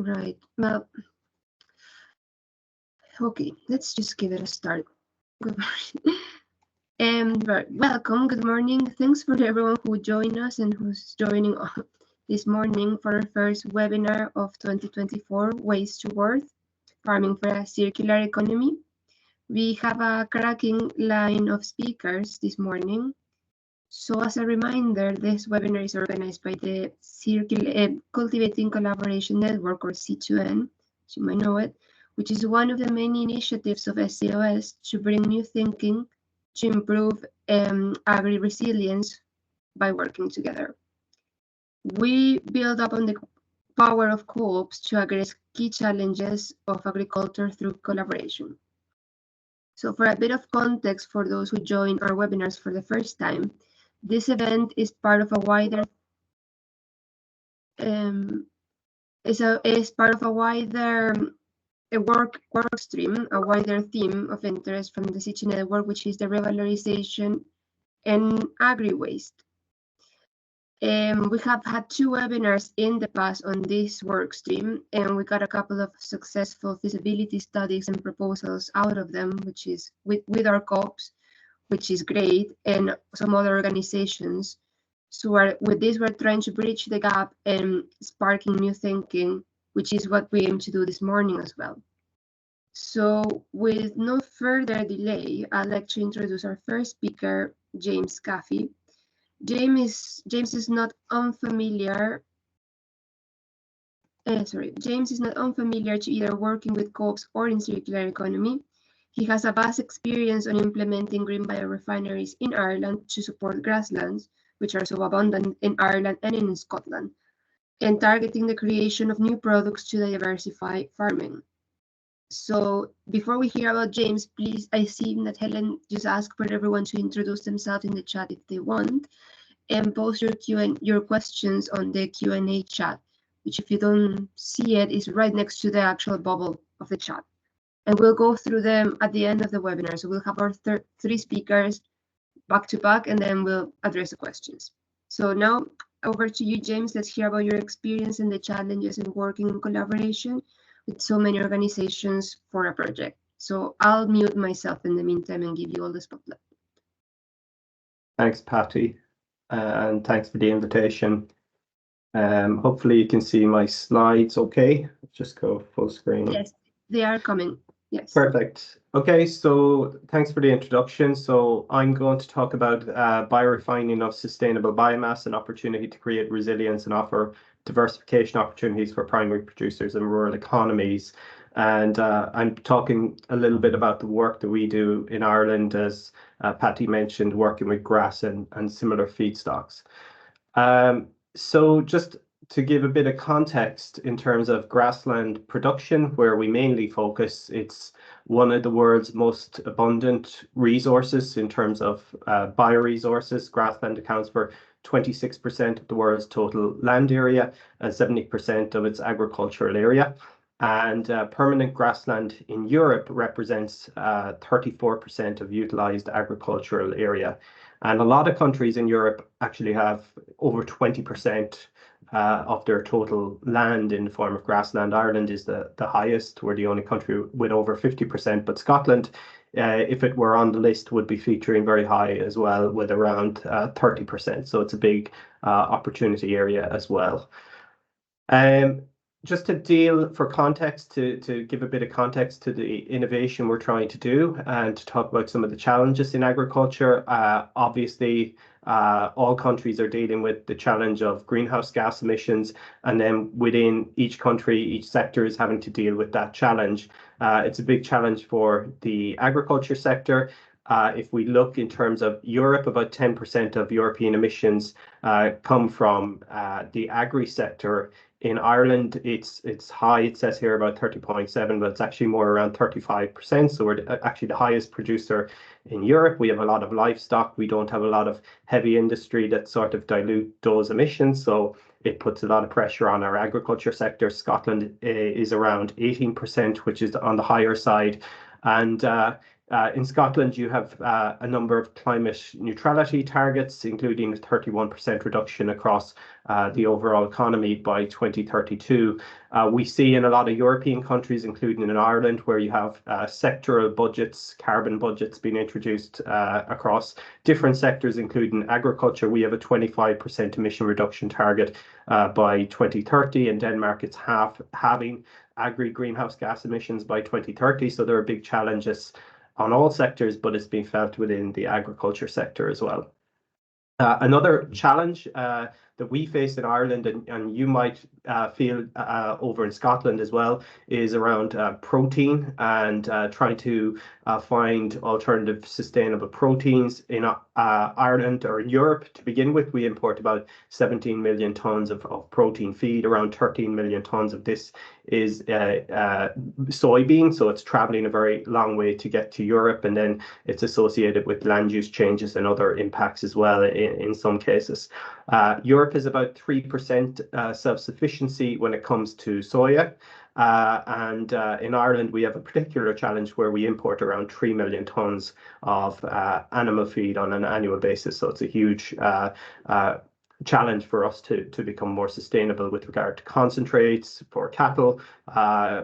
Right. Well, okay, let's just give it a start. Good morning. Welcome, good morning. Thanks for everyone who joined us and who's joining this morning for our first webinar of 2024, Waste to Worth, Farming for a Circular Economy. We have a cracking line of speakers this morning. So as a reminder, this webinar is organized by the Cultivating Collaboration Network, or C2N, as you might know it, which is one of the many initiatives of SCOS to bring new thinking to improve agri-resilience by working together. We build up on the power of co-ops to address key challenges of agriculture through collaboration. So for a bit of context for those who join our webinars for the first time, this event is part of a wider work stream, a wider theme of interest from the CICI network, which is the revalorization and agri-waste. We have had 2 webinars in the past on this work stream, and we got a couple of successful feasibility studies and proposals out of them, which is with our co-ops, which is great, and some other organizations. So with this, we're trying to bridge the gap and sparking new thinking, which is what we aim to do this morning as well. So with no further delay, I'd like to introduce our first speaker, James Caffey. James is not unfamiliar. James is not unfamiliar to either working with co-ops or in circular economy. He has a vast experience on implementing green biorefineries in Ireland to support grasslands, which are so abundant in Ireland and in Scotland, and targeting the creation of new products to diversify farming. So before we hear about James, please, I see that Helen just asked for everyone to introduce themselves in the chat if they want, and post your questions on the Q&A chat, which if you don't see it, is right next to the actual bubble of the chat. And we'll go through them at the end of the webinar. So we'll have our 3 speakers back to back, and then we'll address the questions. So now over to you, James. Let's hear about your experience and the challenges in working in collaboration with so many organizations for a project. So I'll mute myself in the meantime and give you all the spotlight. Thanks, Patty, and thanks for the invitation. Hopefully you can see my slides okay. Just go full screen. Yes, they are coming. Yes. Perfect. Okay, so thanks for the introduction. So I'm going to talk about biorefining of sustainable biomass, an opportunity to create resilience and offer diversification opportunities for primary producers and rural economies. And I'm talking a little bit about the work that we do in Ireland, as Patty mentioned, working with grass and similar feedstocks. So just to give a bit of context in terms of grassland production, where we mainly focus, it's one of the world's most abundant resources in terms of bioresources. Grassland accounts for 26% of the world's total land area and 70% of its agricultural area. And permanent grassland in Europe represents 34% of utilized agricultural area. And a lot of countries in Europe actually have over 20% of their total land in the form of grassland. Ireland is the highest. We're the only country with over 50%, but Scotland, if it were on the list, would be featuring very high as well, with around 30%. So it's a big opportunity area as well. Just to deal for context, to give a bit of context to the innovation we're trying to do and to talk about some of the challenges in agriculture. Obviously, all countries are dealing with the challenge of greenhouse gas emissions, and then within each country, each sector is having to deal with that challenge. It's a big challenge for the agriculture sector. If we look in terms of Europe, about 10% of European emissions come from the agri sector. In Ireland, it's high. It says here about 30.7, but it's actually more around 35%. So we're actually the highest producer in Europe. We have a lot of livestock. We don't have a lot of heavy industry that sort of dilute those emissions. So it puts a lot of pressure on our agriculture sector. Scotland is around 18%, which is on the higher side. And In Scotland, you have a number of climate neutrality targets, including a 31% reduction across the overall economy by 2032. We see in a lot of European countries, including in Ireland, where you have sectoral budgets, carbon budgets being introduced across different sectors, including agriculture. We have a 25% emission reduction target by 2030. In Denmark, it's halving agri greenhouse gas emissions by 2030. So there are big challenges on all sectors, but it's being felt within the agriculture sector as well. Another challenge that we face in Ireland, and you might feel over in Scotland as well, is around protein and trying to find alternative sustainable proteins. In Ireland, or in Europe to begin with, we import about 17 million tons of protein feed. Around 13 million tons of this is soybean, so it's traveling a very long way to get to Europe, and then it's associated with land use changes and other impacts as well in some cases. Europe is about 3% self-sufficiency when it comes to soya. And in Ireland, we have a particular challenge where we import around 3 million tons of animal feed on an annual basis. So it's a huge challenge for us to become more sustainable with regard to concentrates for cattle,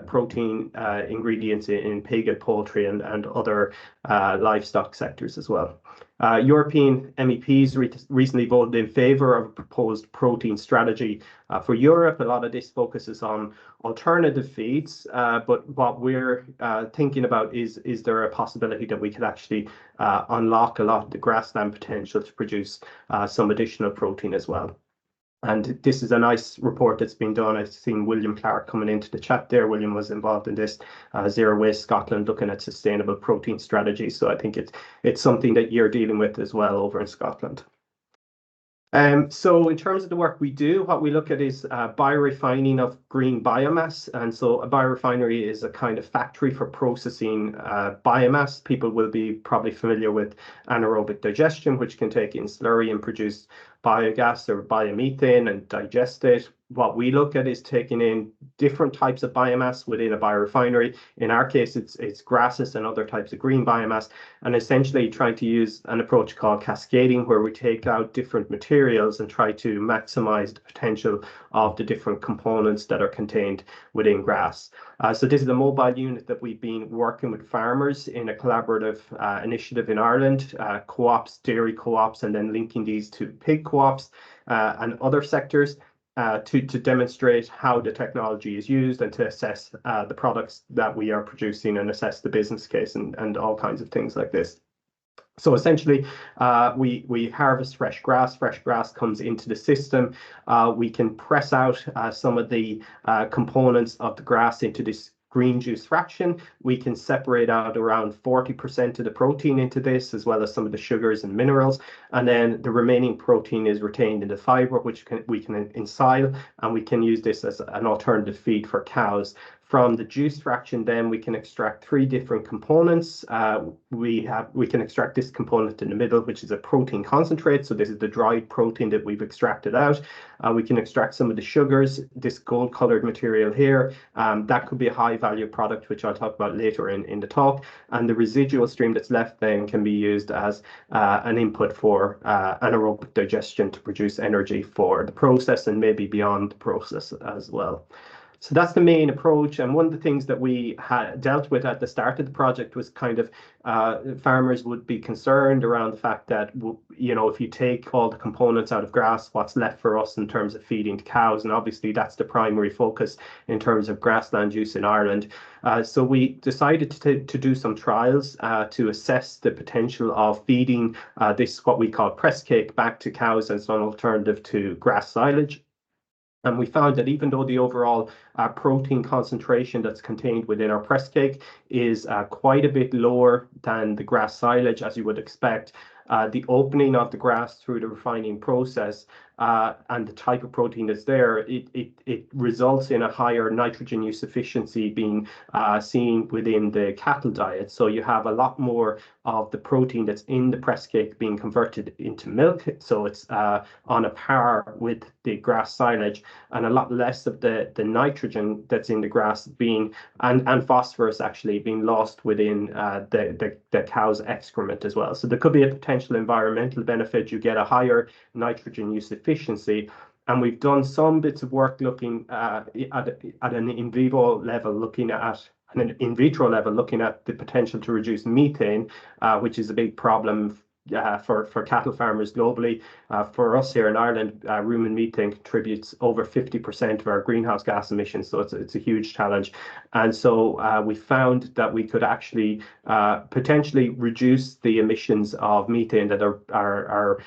protein ingredients in pig and poultry, and other livestock sectors as well. European MEPs recently voted in favour of a proposed protein strategy for Europe. A lot of this focuses on alternative feeds, but what we're thinking about is there a possibility that we could actually unlock a lot of the grassland potential to produce some additional protein as well. And this is a nice report that's been done. I've seen William Clark coming into the chat there. William was involved in this, Zero Waste Scotland, looking at sustainable protein strategies. So I think it's something that you're dealing with as well over in Scotland. So in terms of the work we do, what we look at is biorefining of green biomass. And so a biorefinery is a kind of factory for processing biomass. People will be probably familiar with anaerobic digestion, which can take in slurry and produce biogas or biomethane and digest it. What we look at is taking in different types of biomass within a biorefinery. In our case, it's grasses and other types of green biomass, and essentially trying to use an approach called cascading, where we take out different materials and try to maximize the potential of the different components that are contained within grass. So this is a mobile unit that we've been working with farmers in a collaborative initiative in Ireland, co-ops, dairy co-ops, and then linking these to pig co-ops and other sectors. To demonstrate how the technology is used and to assess the products that we are producing and assess the business case and all kinds of things like this. So essentially, we harvest fresh grass. Fresh grass comes into the system. We can press out some of the components of the grass into this green juice fraction. We can separate out around 40% of the protein into this, as well as some of the sugars and minerals. And then the remaining protein is retained in the fiber, which we can ensile, and we can use this as an alternative feed for cows. From the juice fraction, then we can extract three different components. We can extract this component in the middle, which is a protein concentrate. So this is the dried protein that we've extracted out. We can extract some of the sugars, this gold colored material here. That could be a high value product, which I'll talk about later in the talk. And the residual stream that's left then can be used as an input for anaerobic digestion to produce energy for the process and maybe beyond the process as well. So that's the main approach. And one of the things that we had dealt with at the start of the project was kind of farmers would be concerned around the fact that, you know, if you take all the components out of grass, what's left for us in terms of feeding to cows? And obviously that's the primary focus in terms of grassland use in Ireland. So we decided to do some trials to assess the potential of feeding this, what we call press cake, back to cows as an alternative to grass silage. And we found that even though the overall protein concentration that's contained within our press cake is quite a bit lower than the grass silage, as you would expect, the opening of the grass through the refining process and the type of protein that's there, it results in a higher nitrogen use efficiency being seen within the cattle diet. So you have a lot more of the protein that's in the press cake being converted into milk. So it's on a par with the grass silage, and a lot less of the nitrogen that's in the grass being and phosphorus actually being lost within the cow's excrement as well. So there could be a potential environmental benefit. You get a higher nitrogen use efficiency. And we've done some bits of work looking at an in vivo level, looking at an in vitro level, looking at the potential to reduce methane, which is a big problem for cattle farmers globally. For us here in Ireland, rumen methane contributes over 50% of our greenhouse gas emissions, so it's a huge challenge. And so we found that we could actually potentially reduce the emissions of methane that are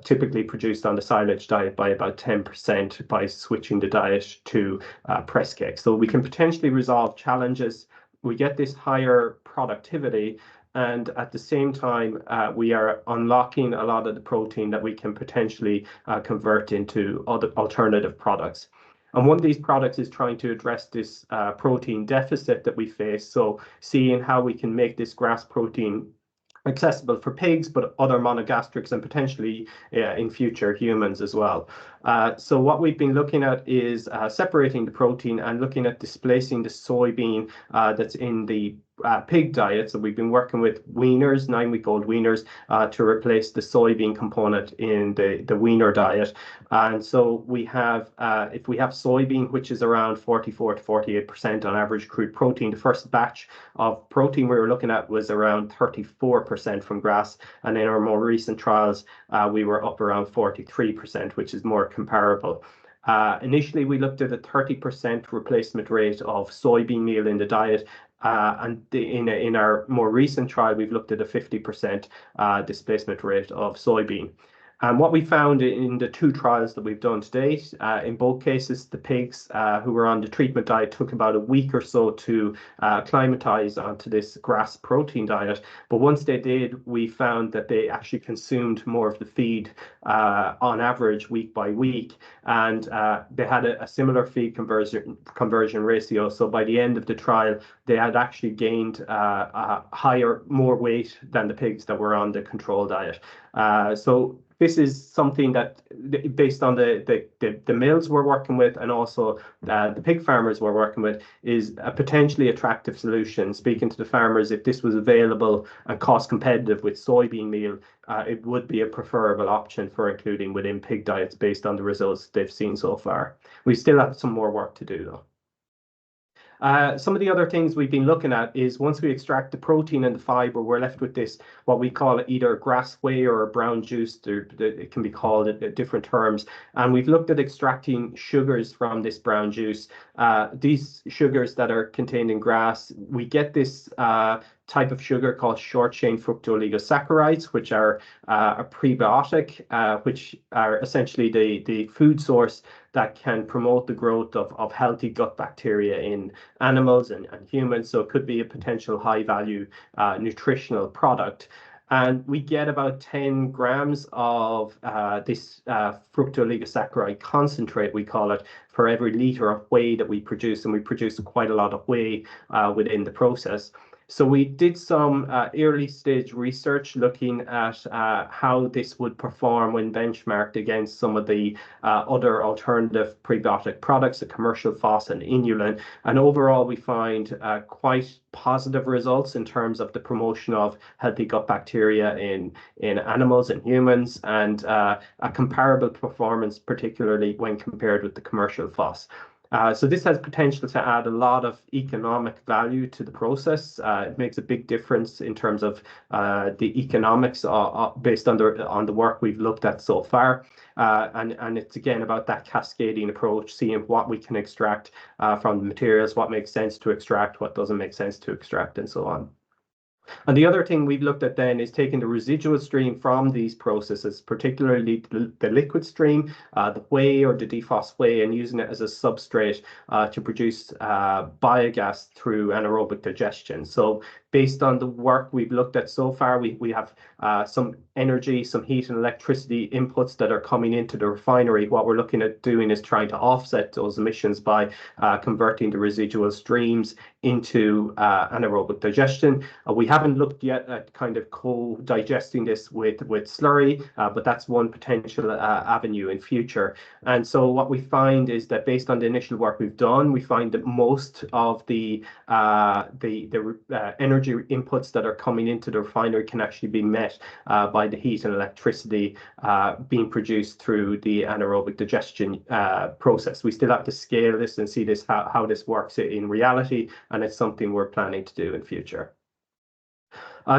typically produced on the silage diet by about 10% by switching the diet to press cake. So we can potentially resolve challenges. We get this higher productivity, and at the same time, we are unlocking a lot of the protein that we can potentially convert into other alternative products. And one of these products is trying to address this protein deficit that we face. So seeing how we can make this grass protein accessible for pigs, but other monogastrics and potentially in future humans as well. So what we've been looking at is separating the protein and looking at displacing the soybean that's in the pig diet. So we've been working with weaners, 9-week-old weaners, to replace the soybean component in the weaner diet. And so we have, if we have soybean, which is around 44 to 48% on average crude protein, the first batch of protein we were looking at was around 34% from grass. And in our more recent trials, we were up around 43%, which is more comparable. Initially, we looked at a 30% replacement rate of soybean meal in the diet. And in our more recent trial, we've looked at a 50% displacement rate of soybean. And what we found in the 2 trials that we've done to date, in both cases, the pigs who were on the treatment diet took about a week or so to acclimatize onto this grass protein diet. But once they did, we found that they actually consumed more of the feed on average week by week. And they had a similar feed conversion ratio. So by the end of the trial, they had actually gained more weight than the pigs that were on the control diet. So this is something that, based on the mills we're working with and also the pig farmers we're working with, is a potentially attractive solution. Speaking to the farmers, if this was available and cost competitive with soybean meal, it would be a preferable option for including within pig diets based on the results they've seen so far. We still have some more work to do though. Some of the other things we've been looking at is once we extract the protein and the fiber, we're left with this, what we call either grass whey or a brown juice. It can be called at different terms. And we've looked at extracting sugars from this brown juice. These sugars that are contained in grass, we get this type of sugar called short-chain fructooligosaccharides, which are a prebiotic, which are essentially the food source that can promote the growth of healthy gut bacteria in animals and humans. So it could be a potential high-value nutritional product. And we get about 10 grams of this fructooligosaccharides concentrate, we call it, for every liter of whey that we produce. And we produce quite a lot of whey within the process. So we did some early stage research looking at how this would perform when benchmarked against some of the other alternative prebiotic products, the commercial FOS and inulin. And overall, we find quite positive results in terms of the promotion of healthy gut bacteria in animals and humans, and a comparable performance, particularly when compared with the commercial FOS. So this has potential to add a lot of economic value to the process. It makes a big difference in terms of the economics based on the work we've looked at so far. And it's again about that cascading approach, seeing what we can extract from the materials, what makes sense to extract, what doesn't make sense to extract, and so on. And the other thing we've looked at then is taking the residual stream from these processes, particularly the liquid stream, the whey or the defos whey, and using it as a substrate to produce biogas through anaerobic digestion. So based on the work we've looked at so far, we have some energy, some heat and electricity inputs that are coming into the refinery. What we're looking at doing is trying to offset those emissions by converting the residual streams into anaerobic digestion. We haven't looked yet at kind of co-digesting this with slurry, but that's one potential avenue in future. And so what we find is that based on the initial work we've done, we find that most of the energy inputs that are coming into the refinery can actually be met by the heat and electricity being produced through the anaerobic digestion process. We still have to scale this and see this how this works in reality, and it's something we're planning to do in future.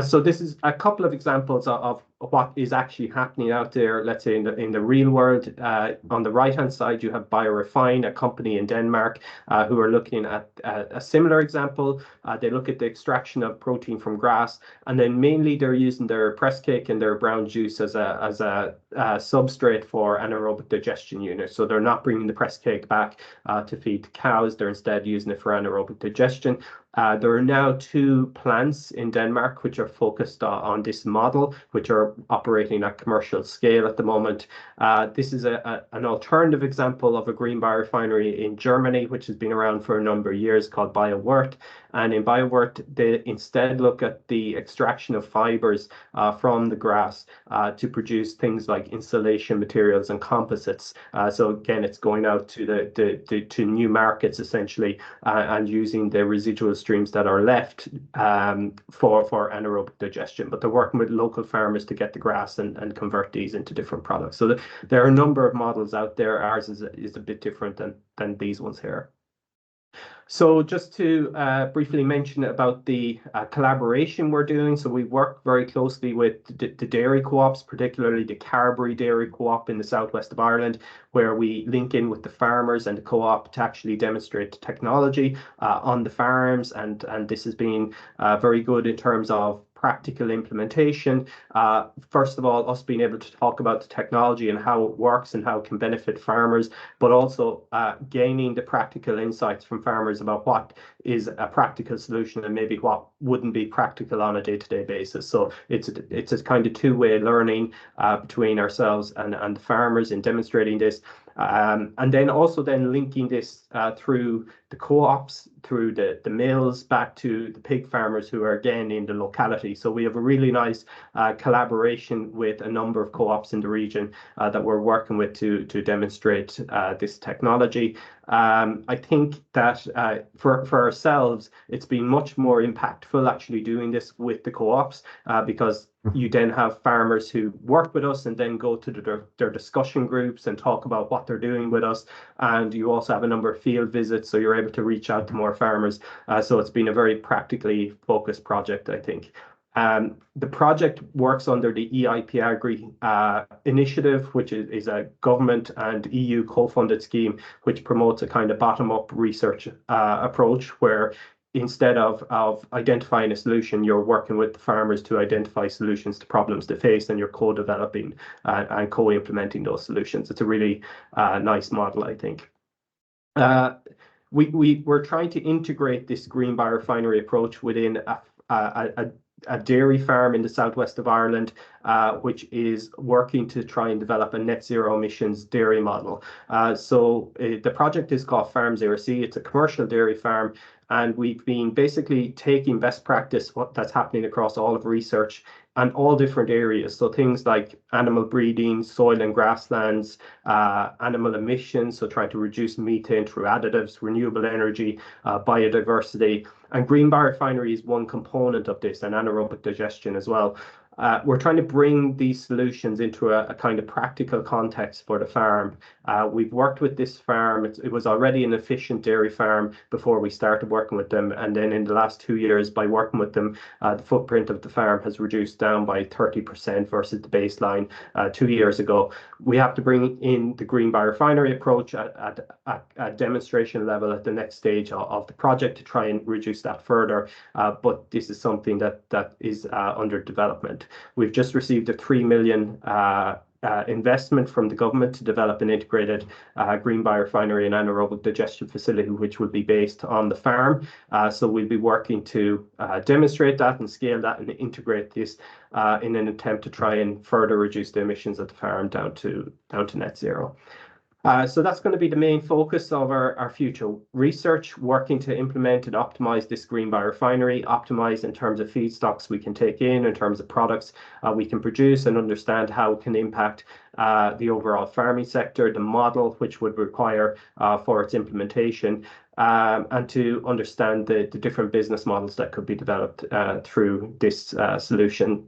So this is a couple of examples of what is actually happening out there, let's say in the real world. On the right-hand side, you have Biorefine, a company in Denmark, who are looking at a similar example. They look at the extraction of protein from grass, and then mainly they're using their press cake and their brown juice as a substrate for anaerobic digestion units. So they're not bringing the press cake back to feed the cows. They're instead using it for anaerobic digestion. There are now 2 plants in Denmark which are focused on this model, which are operating at commercial scale at the moment. This is an alternative example of a green biorefinery in Germany, which has been around for a number of years, called Biowert. And in Biowert, they instead look at the extraction of fibers from the grass to produce things like insulation materials and composites. So again, it's going out to to new markets essentially, and using the residual streams that are left for anaerobic digestion. But they're working with local farmers to get the grass and convert these into different products. So there are a number of models out there. Ours is a bit different than these ones here. So just to briefly mention about the collaboration we're doing. So we work very closely with the dairy co-ops, particularly the Carberry Dairy Co-op in the southwest of Ireland, where we link in with the farmers and the co-op to actually demonstrate the technology on the farms. And this has been very good in terms of practical implementation. First of all, us being able to talk about the technology and how it works and how it can benefit farmers, but also gaining the practical insights from farmers about what is a practical solution and maybe what wouldn't be practical on a day-to-day basis. So it's a kind of two-way learning between ourselves and the farmers in demonstrating this. And then also linking this through the co-ops, through the mills, back to the pig farmers who are again in the locality. So we have a really nice collaboration with a number of co-ops in the region that we're working with to demonstrate this technology. I think that for ourselves, it's been much more impactful actually doing this with the co-ops because you then have farmers who work with us and then go to their discussion groups and talk about what they're doing with us. And you also have a number of field visits, so you're able to reach out to more farmers. So it's been a very practically focused project, I think. The project works under the EIP Agri initiative, which is a government and EU co-funded scheme, which promotes a kind of bottom-up research approach where instead of identifying a solution, you're working with the farmers to identify solutions to problems they face, and you're co-developing and co-implementing those solutions. It's a really nice model, I think. We're trying to integrate this green biorefinery approach within a dairy farm in the southwest of Ireland, which is working to try and develop a net zero emissions dairy model. So the project is called Farm Zero C. It's a commercial dairy farm, and we've been basically taking best practice that's happening across all of research and all different areas. So things like animal breeding, soil and grasslands, animal emissions, so trying to reduce methane through additives, renewable energy, biodiversity. And green biorefinery is one component of this, and anaerobic digestion as well. We're trying to bring these solutions into a kind of practical context for the farm. We've worked with this farm. It was already an efficient dairy farm before we started working with them. And then in the last 2 years, by working with them, the footprint of the farm has reduced down by 30% versus the baseline 2 years ago. We have to bring in the green biorefinery approach at a demonstration level at the next stage of the project to try and reduce that further. But this is something that is under development. We've just received a 3 million investment from the government to develop an integrated green biorefinery and anaerobic digestion facility, which will be based on the farm. So we'll be working to demonstrate that and scale that and integrate this in an attempt to try and further reduce the emissions at the farm down to net zero. So that's going to be the main focus of our future research, working to implement and optimize this green biorefinery, optimize in terms of feedstocks we can take in terms of products we can produce, and understand how it can impact the overall farming sector, the model which would require for its implementation, and to understand the different business models that could be developed through this solution.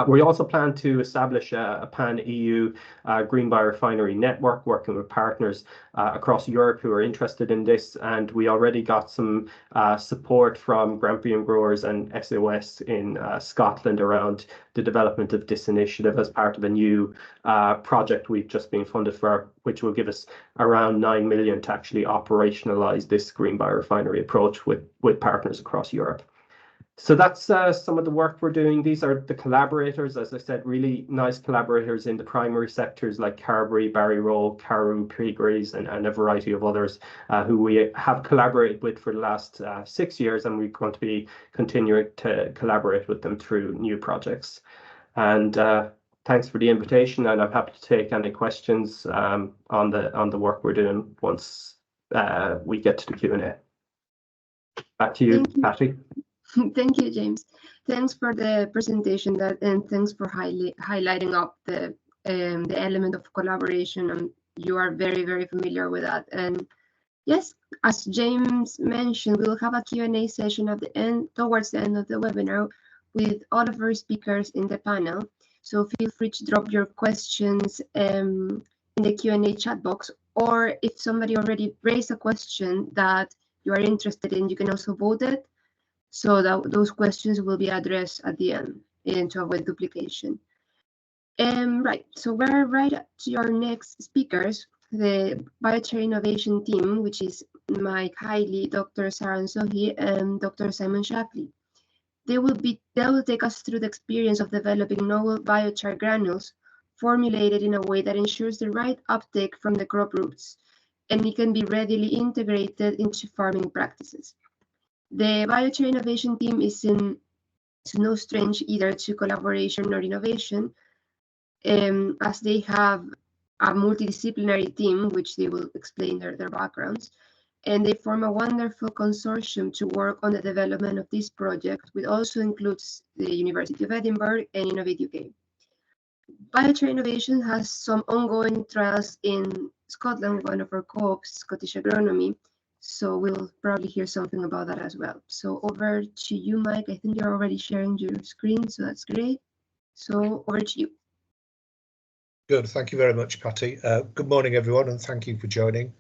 We also plan to establish a pan-EU green biorefinery network, working with partners across Europe who are interested in this. And we already got some support from Grampian growers and SOS in Scotland around the development of this initiative as part of a new project we've just been funded for, which will give us around 9 million to actually operationalize this green biorefinery approach with partners across Europe. So that's some of the work we're doing. These are the collaborators, as I said, really nice collaborators in the primary sectors like Carberry, Barry Rowe, Carew, Pregrees, and a variety of others who we have collaborated with for the last 6 years, and we're going to be continuing to collaborate with them through new projects. And thanks for the invitation, and I'm happy to take any questions on the work we're doing once we get to the Q&A. Back to you, Patty. Thank you, James. Thanks for the presentation and thanks for highlighting up the element of collaboration. And you are very, very familiar with that. And yes, as James mentioned, we'll have a Q&A session at the end, towards the end of the webinar, with all of our speakers in the panel. So feel free to drop your questions in the Q&A chat box, or if somebody already raised a question that you are interested in, you can also vote it, so that those questions will be addressed at the end to avoid duplication. Right, so we're right to our next speakers, the Biochar Innovation Team, which is Mike Hiley, Dr. Saran Sohi, and Dr. Simon Shackley. They will take us through the experience of developing novel biochar granules formulated in a way that ensures the right uptake from the crop roots, and it can be readily integrated into farming practices. The Biochar Innovation Team is no strange either to collaboration or innovation, as they have a multidisciplinary team, which they will explain their backgrounds, and they form a wonderful consortium to work on the development of this project, which also includes the University of Edinburgh and Innovate UK. Biochar Innovation has some ongoing trials in Scotland, one of our co-ops, Scottish Agronomy, so we'll probably hear something about that as well. So over to you, Mike. I think you're already sharing your screen, so that's great. So over to you. Good, thank you very much, Patty. Good morning, everyone, and thank you for joining.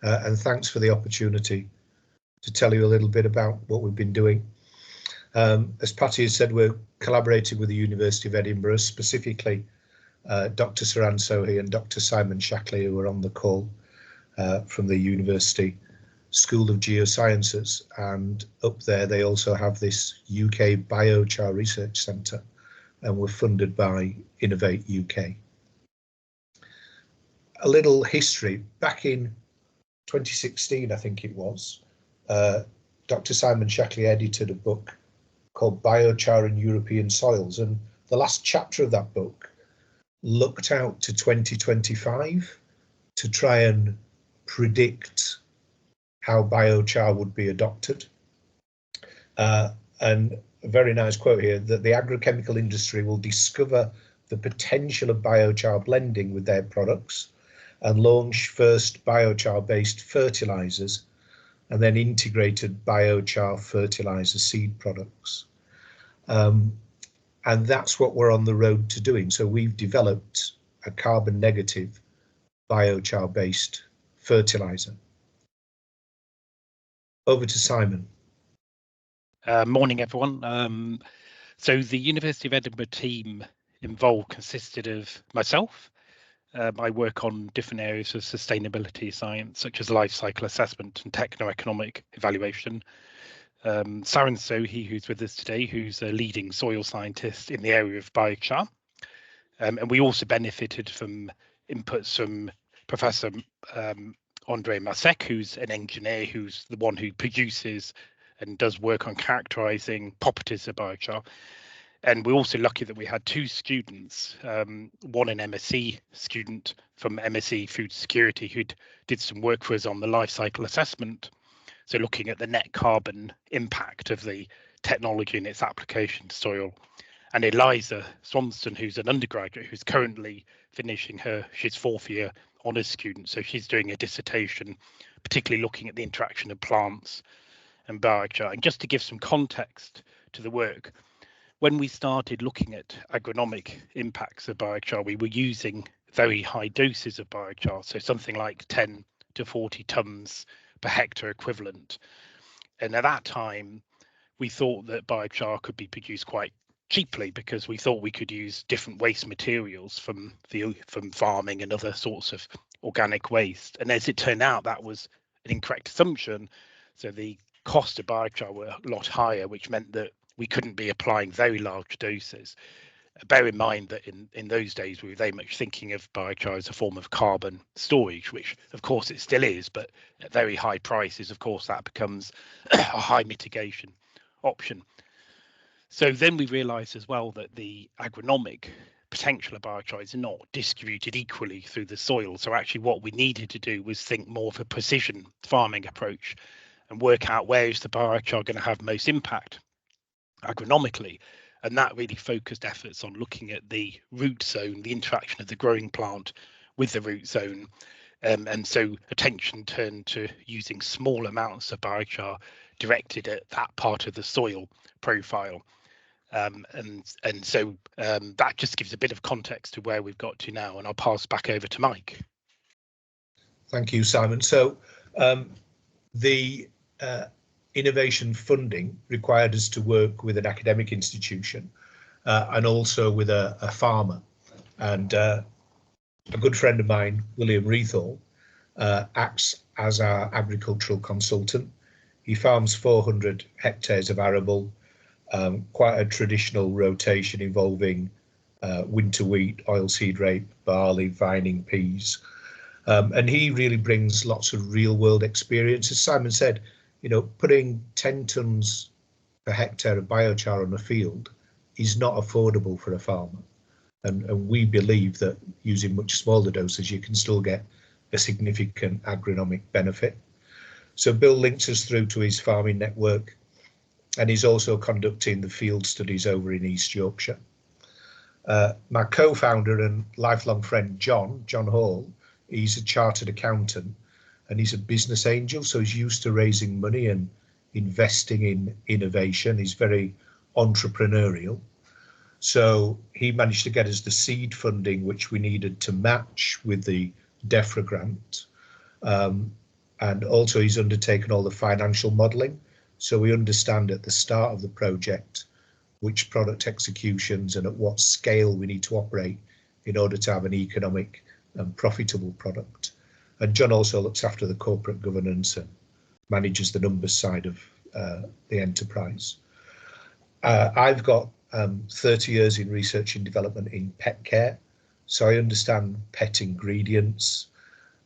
And thanks for the opportunity to tell you a little bit about what we've been doing. As Patty has said, we're collaborating with the University of Edinburgh, specifically Dr. Saran Sohi and Dr. Simon Shackley, who are on the call from the University School of Geosciences, and up there they also have this UK Biochar Research Centre, and we're funded by Innovate UK. A little history. Back in 2016, I think it was, Dr. Simon Shackley edited a book called Biochar in European Soils, and the last chapter of that book looked out to 2025 to try and predict how biochar would be adopted. And a very nice quote here, that the agrochemical industry will discover the potential of biochar blending with their products and launch first biochar-based fertilizers and then integrated biochar fertilizer seed products. And that's what we're on the road to doing. So we've developed a carbon negative biochar-based fertilizer. Over to Simon. Morning, everyone. So the University of Edinburgh team involved consisted of myself. I work on different areas of sustainability science, such as life cycle assessment and techno-economic evaluation. Saran Sohi, who's with us today, who's a leading soil scientist in the area of biochar. And we also benefited from inputs from Professor Andre Masek, who's an engineer, who's the one who produces and does work on characterizing properties of biochar. And we're also lucky that we had two students, one an MSc student from MSc Food Security, who did some work for us on the life cycle assessment. So looking at the net carbon impact of the technology and its application to soil. And Eliza Swanston, who's an undergraduate, who's currently finishing she's fourth year honours student. So she's doing a dissertation, particularly looking at the interaction of plants and biochar. And just to give some context to the work, when we started looking at agronomic impacts of biochar, we were using very high doses of biochar, so something like 10 to 40 tonnes per hectare equivalent. And at that time, we thought that biochar could be produced quite cheaply because we thought we could use different waste materials from farming and other sorts of organic waste. And as it turned out, that was an incorrect assumption. So the cost of biochar were a lot higher, which meant that we couldn't be applying very large doses. Bear in mind that in those days we were very much thinking of biochar as a form of carbon storage, which of course it still is, but at very high prices, of course, that becomes a high mitigation option. So then we realised as well that the agronomic potential of biochar is not distributed equally through the soil. So actually what we needed to do was think more of a precision farming approach and work out where is the biochar going to have most impact agronomically. And that really focused efforts on looking at the root zone, the interaction of the growing plant with the root zone. And so attention turned to using small amounts of biochar directed at that part of the soil profile. And so that just gives a bit of context to where we've got to now. And I'll pass back over to Mike. Thank you, Simon. So the innovation funding required us to work with an academic institution and also with a farmer. And a good friend of mine, William Reethall, acts as our agricultural consultant. He farms 400 hectares of arable, quite a traditional rotation involving winter wheat, oilseed rape, barley, vining, peas. And he really brings lots of real world experience. As Simon said, you know, putting 10 tonnes per hectare of biochar on a field is not affordable for a farmer. And we believe that using much smaller doses, you can still get a significant agronomic benefit. So Bill links us through to his farming network, and he's also conducting the field studies over in East Yorkshire. My co-founder and lifelong friend, John Hall, he's a chartered accountant and he's a business angel, so he's used to raising money and investing in innovation. He's very entrepreneurial. So he managed to get us the seed funding, which we needed to match with the DEFRA grant. And also he's undertaken all the financial modelling. So we understand at the start of the project which product executions and at what scale we need to operate in order to have an economic and profitable product. And John also looks after the corporate governance and manages the numbers side of the enterprise. I've got 30 years in research and development in pet care, so I understand pet ingredients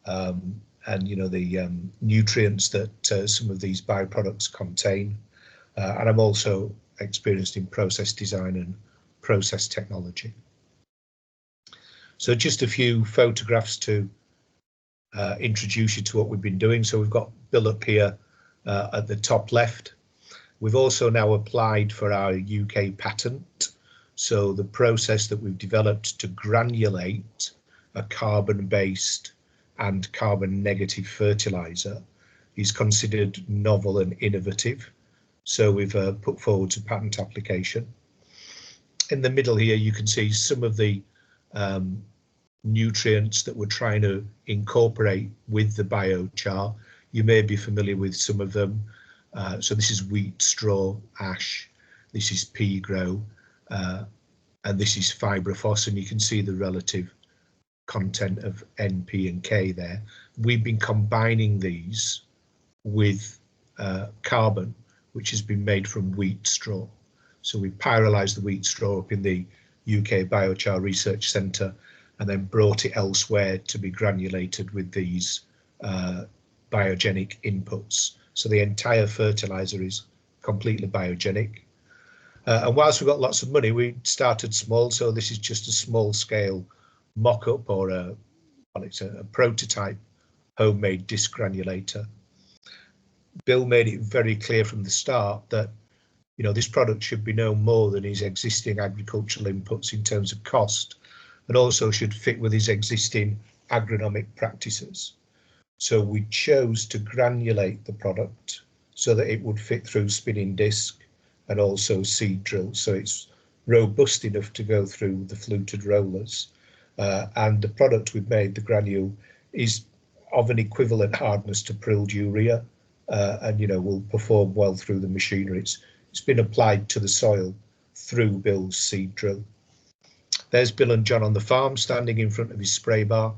and, you know, the nutrients that some of these byproducts contain. And I'm also experienced in process design and process technology. So just a few photographs to introduce you to what we've been doing. So we've got Bill up here at the top left. We've also now applied for our UK patent. So the process that we've developed to granulate a carbon-based and carbon negative fertilizer is considered novel and innovative. So we've put forward a patent application. In the middle here, you can see some of the nutrients that we're trying to incorporate with the biochar. You may be familiar with some of them. So this is wheat, straw, ash, this is pea grow, and this is fibrofos, and you can see the relative content of N, P and K there. We've been combining these with carbon, which has been made from wheat straw. So we pyrolyze the wheat straw up in the UK Biochar Research Centre, and then brought it elsewhere to be granulated with these biogenic inputs. So the entire fertiliser is completely biogenic. And whilst we've got lots of money, we started small. So this is just a small scale mock-up, or a prototype homemade disc granulator. Bill made it very clear from the start that, you know, this product should be no more than his existing agricultural inputs in terms of cost, and also should fit with his existing agronomic practices. So we chose to granulate the product so that it would fit through spinning disc and also seed drill, so it's robust enough to go through the fluted rollers. And the product we've made, the granule, is of an equivalent hardness to prilled urea, and, you know, will perform well through the machinery. It's been applied to the soil through Bill's seed drill. There's Bill and John on the farm standing in front of his spray bar.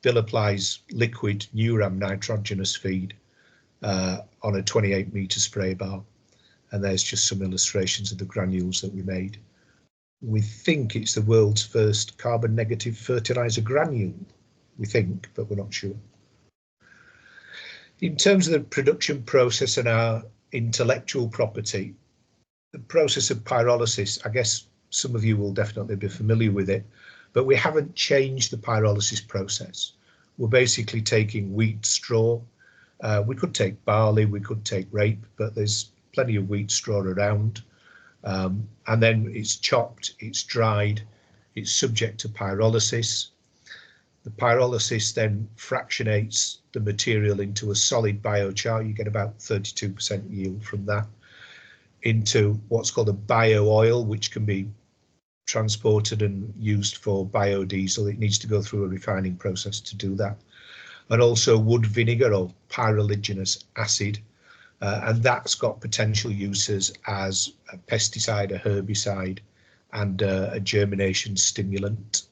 Bill applies liquid Nuram nitrogenous feed on a 28-metre spray bar. And there's just some illustrations of the granules that we made. We think it's the world's first carbon negative fertiliser granule, we think, but we're not sure. In terms of the production process and our intellectual property, the process of pyrolysis, I guess some of you will definitely be familiar with it, but we haven't changed the pyrolysis process. We're basically taking wheat straw. We could take barley, we could take rape, but there's plenty of wheat straw around. And then it's chopped, it's dried, it's subject to pyrolysis. The pyrolysis then fractionates the material into a solid biochar. You get about 32% yield from that, into what's called a bio oil, which can be transported and used for biodiesel. It needs to go through a refining process to do that. And also wood vinegar, or pyroligneous acid, and that's got potential uses as a pesticide, a herbicide, and a germination stimulant.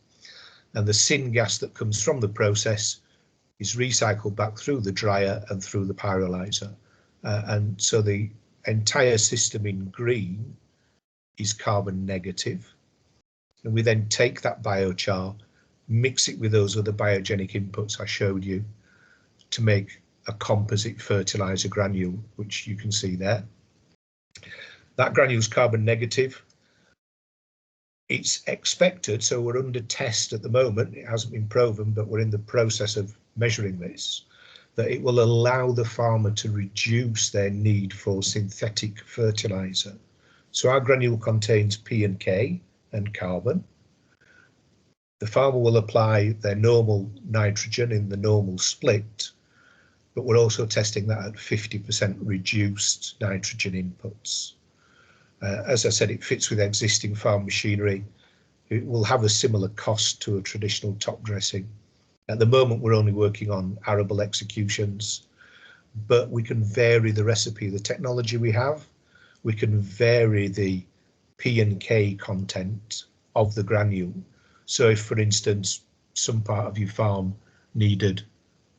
And the syngas that comes from the process is recycled back through the dryer and through the pyrolyzer. And so the entire system in green is carbon negative. And we then take that biochar, mix it with those other biogenic inputs I showed you to make a composite fertilizer granule, which you can see there. That granule is carbon negative. It's expected, so we're under test at the moment, it hasn't been proven, but we're in the process of measuring this, that it will allow the farmer to reduce their need for synthetic fertilizer. So our granule contains P and K and carbon. The farmer will apply their normal nitrogen in the normal split, but we're also testing that at 50% reduced nitrogen inputs. As I said, it fits with existing farm machinery. It will have a similar cost to a traditional top dressing. At the moment, we're only working on arable executions, but we can vary the recipe, the technology we have. We can vary the P and K content of the granule. So if, for instance, some part of your farm needed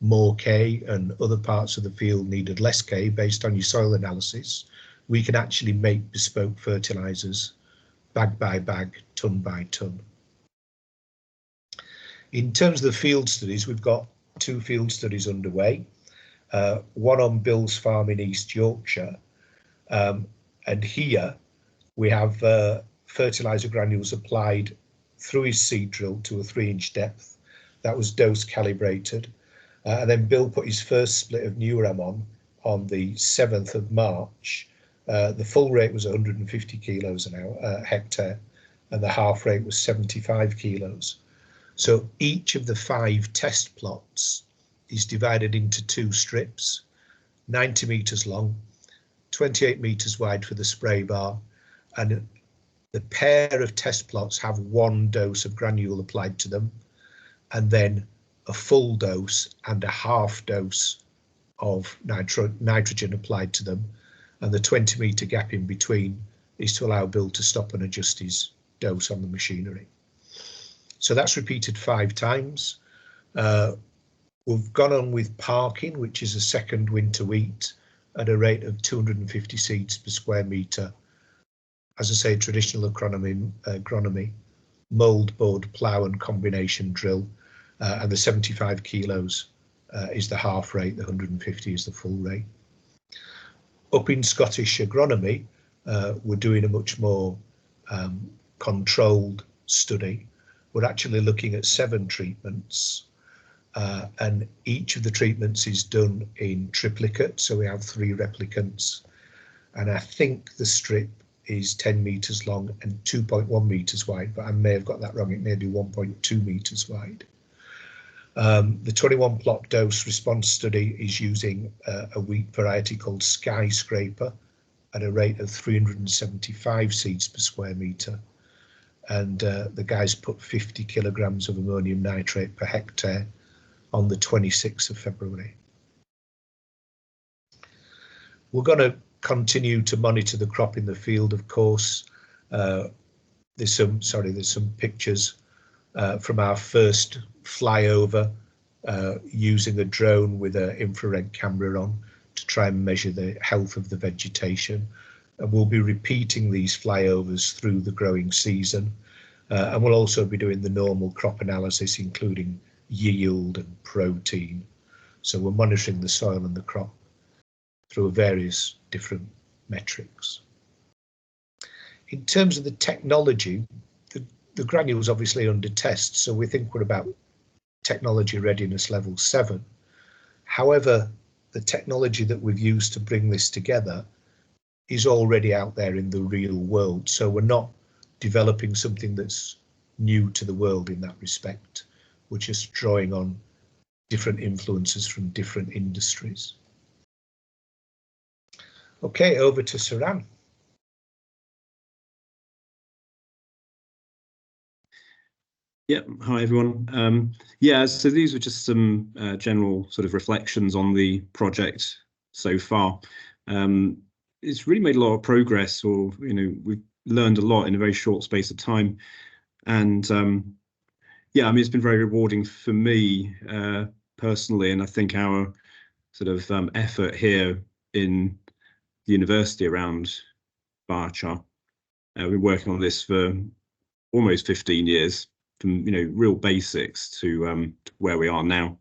more K and other parts of the field needed less K based on your soil analysis, we can actually make bespoke fertilizers bag by bag, ton by ton. In terms of the field studies, we've got 2 field studies underway, one on Bill's farm in East Yorkshire, and here we have fertilizer granules applied through his seed drill to a 3-inch depth. That was dose calibrated, and then Bill put his first split of Nuram on the 7th of March. The full rate was 150 kilos an hour, hectare, and the half rate was 75 kilos. So each of the 5 test plots is divided into 2 strips, 90 meters long, 28 meters wide for the spray bar, and the pair of test plots have 1 dose of granule applied to them, and then a full dose and a half dose of nitrogen applied to them. And the 20-meter gap in between is to allow Bill to stop and adjust his dose on the machinery. So that's repeated 5 times. We've gone on with parking, which is a second winter wheat at a rate of 250 seeds per square metre. As I say, traditional agronomy, mould board plough and combination drill, and the 75 kilos is the half rate, the 150 is the full rate. Up in Scottish agronomy, we're doing a much more controlled study. We're actually looking at 7 treatments, and each of the treatments is done in triplicate, so we have 3 replicants, and I think the strip is 10 meters long and 2.1 meters wide, but I may have got that wrong. It may be 1.2 meters wide. The 21 plot dose response study is using a wheat variety called Skyscraper at a rate of 375 seeds per square meter. And the guys put 50 kilograms of ammonium nitrate per hectare on the 26th of February. We're going to continue to monitor the crop in the field, of course. There's some pictures from our first flyover using a drone with an infrared camera on to try and measure the health of the vegetation. And we'll be repeating these flyovers through the growing season. And we'll also be doing the normal crop analysis, including yield and protein. So we're monitoring the soil and the crop through various different metrics. In terms of the technology, the granule is obviously under test, so we think we're about technology readiness level 7. However, the technology that we've used to bring this together is already out there in the real world, so we're not developing something that's new to the world in that respect. We're just drawing on different influences from different industries. Okay, over to Saran. Yeah, hi everyone. Yeah, so these were just some general sort of reflections on the project so far. It's really made a lot of progress, or we've learned a lot in a very short space of time, and yeah, I mean, it's been very rewarding for me personally, and I think our sort of effort here in the university around biochar. We've been working on this for almost 15 years, from real basics to where we are now.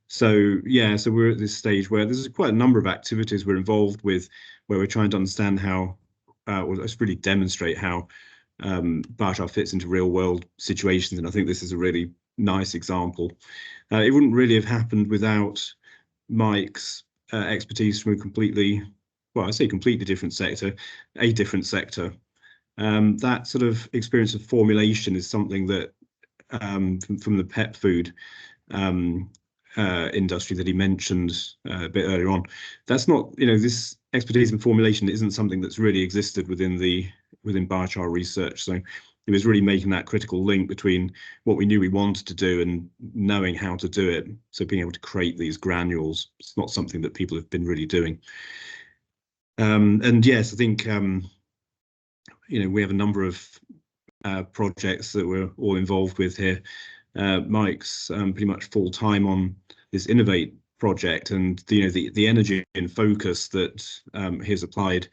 So yeah, so we're at this stage where there's quite a number of activities we're involved with, where we're trying to understand how, or let's really demonstrate how biochar fits into real world situations, and I think this is a really nice example. It wouldn't really have happened without Mike's expertise from a completely, well, I say completely different sector, a different sector. That sort of experience of formulation is something that from the pet food industry that he mentioned a bit earlier on. That's not, this expertise in formulation isn't something that's really existed within biochar research. So it was really making that critical link between what we knew we wanted to do and knowing how to do it. So being able to create these granules, it's not something that people have been really doing. And yes, I think we have a number of projects that we're all involved with here. Mike's pretty much full time on this Innovate project, and the energy and focus that he's applied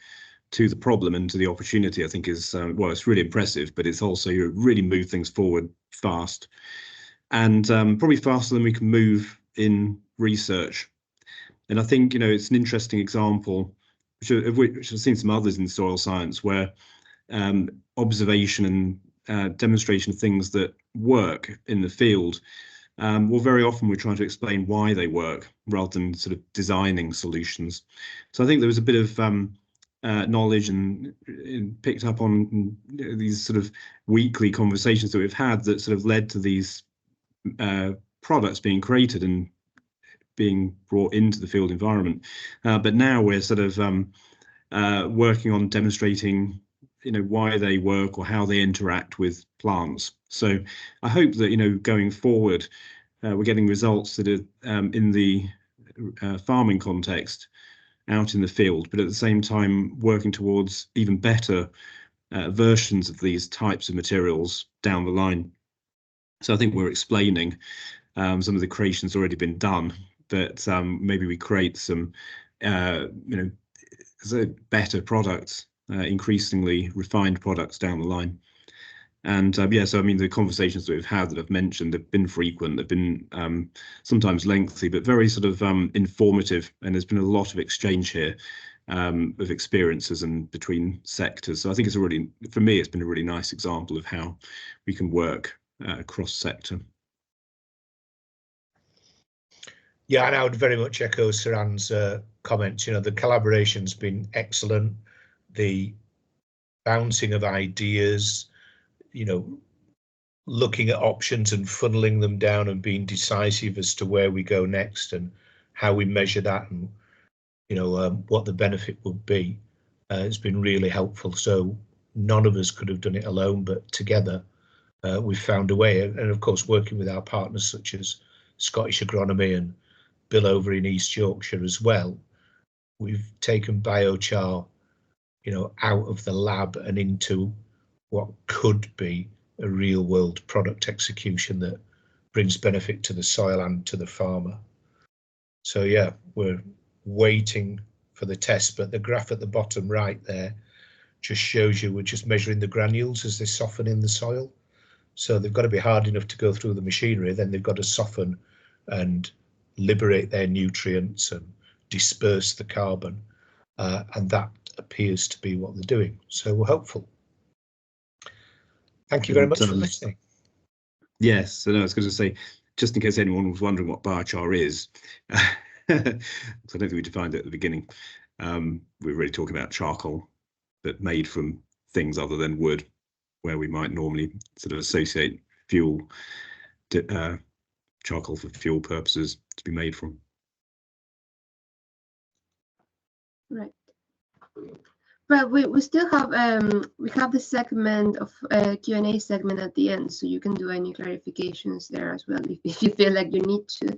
to the problem and to the opportunity, I think is well, it's really impressive, but it's also really moved things forward fast, and probably faster than we can move in research. And I think it's an interesting example, which I've seen some others in soil science, where observation and demonstration of things that work in the field, well, very often we're trying to explain why they work rather than sort of designing solutions. So I think there was a bit of knowledge and picked up on these sort of weekly conversations that we've had that sort of led to these products being created and being brought into the field environment. But now we're sort of working on demonstrating why they work or how they interact with plants. So I hope that going forward we're getting results that are in the farming context out in the field, but at the same time working towards even better versions of these types of materials down the line. So I think we're explaining some of the creation's already been done, but maybe we create some better products, increasingly refined products down the line. And yeah, so I mean, the conversations that we've had that I've mentioned have been frequent, they've been sometimes lengthy, but very sort of informative. And there's been a lot of exchange here of experiences and between sectors. So I think it's a really, for me, it's been a really nice example of how we can work across sector. Yeah, and I would very much echo Saran's comments. You know, the collaboration's been excellent. The bouncing of ideas, you know, looking at options and funneling them down and being decisive as to where we go next and how we measure that, and you know what the benefit would be. It's been really helpful. So none of us could have done it alone, but together we've found a way. And of course, working with our partners such as Scottish Agronomy and Bill over in East Yorkshire as well, we've taken biochar, you know, out of the lab and into what could be a real world product execution that brings benefit to the soil and to the farmer. So yeah, we're waiting for the test, but the graph at the bottom right there just shows you we're just measuring the granules as they soften in the soil. So they've got to be hard enough to go through the machinery, then they've got to soften and liberate their nutrients and disperse the carbon, and that appears to be what they're doing. So we're hopeful. Thank you very much for listening. Yes, so no, I was going to say, just in case anyone was wondering what biochar is, so I don't think we defined it at the beginning. We're really talking about charcoal, but made from things other than wood, where we might normally sort of associate fuel, charcoal for fuel purposes to be made from. Right. Well, we still have we have the segment of Q&A segment at the end, so you can do any clarifications there as well if you feel like you need to.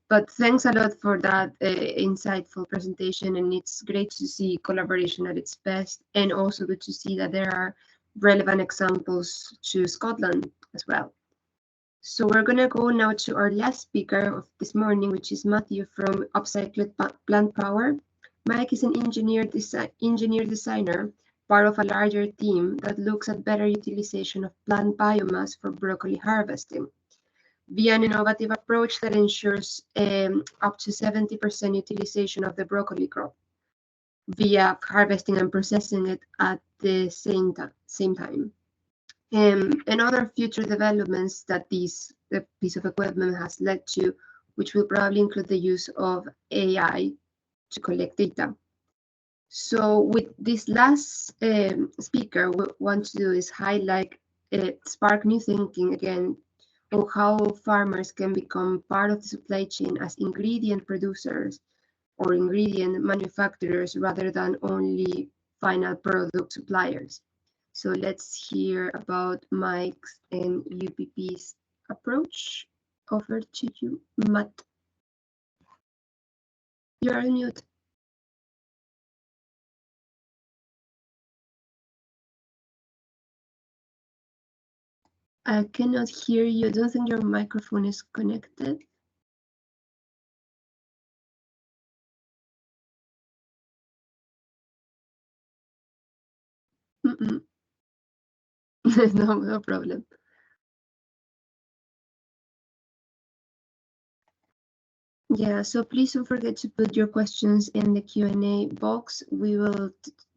But thanks a lot for that insightful presentation, and it's great to see collaboration at its best, and also good to see that there are relevant examples to Scotland as well. So we're going to go now to our last speaker of this morning, which is Matthew from Upcycled Plant Power. Mike is an engineer designer, part of a larger team that looks at better utilization of plant biomass for broccoli harvesting via an innovative approach that ensures up to 70% utilization of the broccoli crop via harvesting and processing it at the same time. And other future developments that the piece of equipment has led to, which will probably include the use of AI to collect data. So with this last speaker, what we want to do is highlight, spark new thinking again on how farmers can become part of the supply chain as ingredient producers or ingredient manufacturers rather than only final product suppliers. So let's hear about Mike's and UPP's approach. Over to you, Matt. You're on mute. I cannot hear you. I don't think your microphone is connected. No problem. Yeah, so please don't forget to put your questions in the Q&A box. We will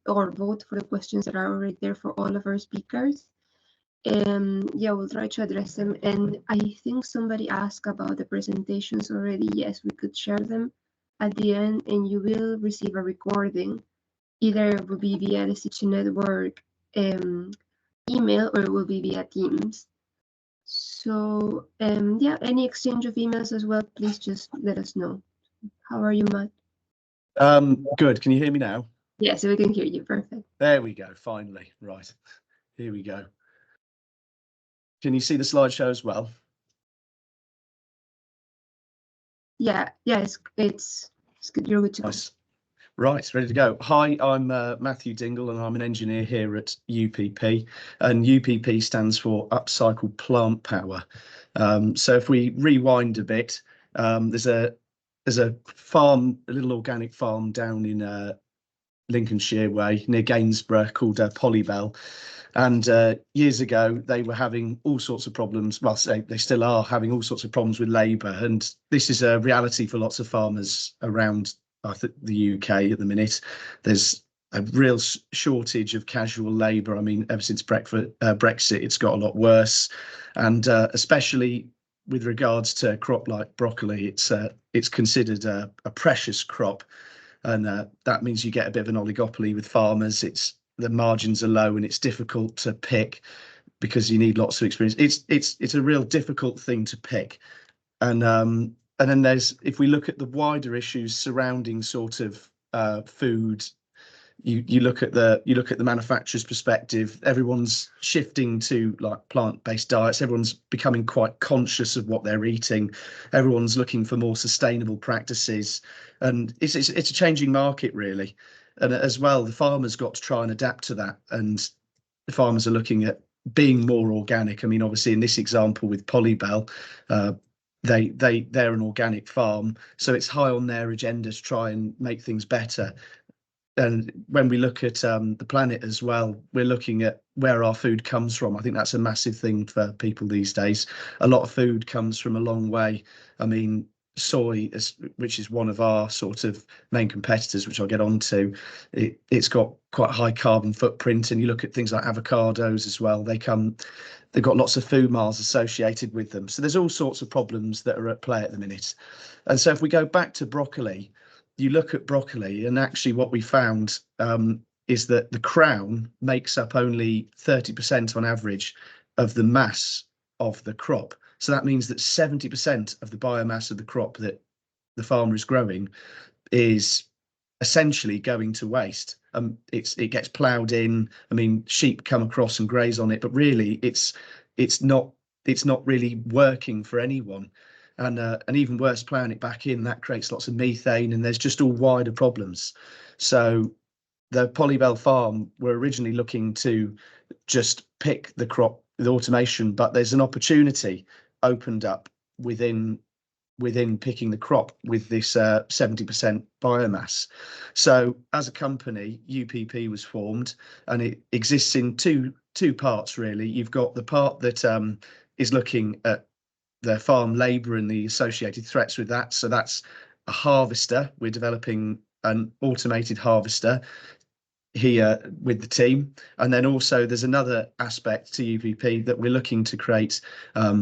vote for the questions that are already there for all of our speakers. Yeah, we'll try to address them. And I think somebody asked about the presentations already. Yes, we could share them at the end, and you will receive a recording. Either it will be via the Stitch Network email, or it will be via Teams. So yeah, any exchange of emails as well, please just let us know. How are you, Matt? Good. Can you hear me now? Yes, we can hear you. Perfect. There we go. Finally. Right. Here we go. Can you see the slideshow as well? Yeah, it's good. You're good to go. Nice. Right, ready to go. Hi, I'm Matthew Dingle, and I'm an engineer here at UPP. And UPP stands for Upcycled Plant Power. So if we rewind a bit, there's a farm, a little organic farm down in Lincolnshire way near Gainsborough called Polybell. And years ago, they were having all sorts of problems. Well, they still are having all sorts of problems with labour. And this is a reality for lots of farmers around the UK at the minute. There's a real shortage of casual labour. I mean, ever since Brexit, it's got a lot worse. And especially with regards to a crop like broccoli, it's considered a precious crop. And that means you get a bit of an oligopoly with farmers. The margins are low and it's difficult to pick because you need lots of experience. It's a real difficult thing to pick. And then if we look at the wider issues surrounding sort of food, you look at the manufacturer's perspective. Everyone's shifting to like plant-based diets. Everyone's becoming quite conscious of what they're eating. Everyone's looking for more sustainable practices, and it's a changing market really. And as well, the farmers got to try and adapt to that, and the farmers are looking at being more organic. I mean, obviously in this example with Polybell, they're an organic farm, so it's high on their agenda to try and make things better. And when we look at the planet as well, we're looking at where our food comes from. I think that's a massive thing for people these days. A lot of food comes from a long way. I mean, soy, which is one of our sort of main competitors, which I'll get onto, it's got quite a high carbon footprint. And you look at things like avocados as well, they've got lots of food miles associated with them. So there's all sorts of problems that are at play at the minute. And so if we go back to broccoli, you look at broccoli, and actually what we found is that the crown makes up only 30% on average of the mass of the crop. So that means that 70% of the biomass of the crop that the farmer is growing is essentially going to waste. It gets ploughed in. I mean, sheep come across and graze on it, but really it's not really working for anyone. And even worse, ploughing it back in, that creates lots of methane, and there's just all wider problems. So the Polybell farm were originally looking to just pick the crop with automation, but there's an opportunity opened up within picking the crop with this 70% biomass. So as a company, UPP was formed, and it exists in two parts really. You've got the part that is looking at the farm labour and the associated threats with that. So that's a harvester. We're developing an automated harvester here with the team. And then also there's another aspect to UPP that we're looking to create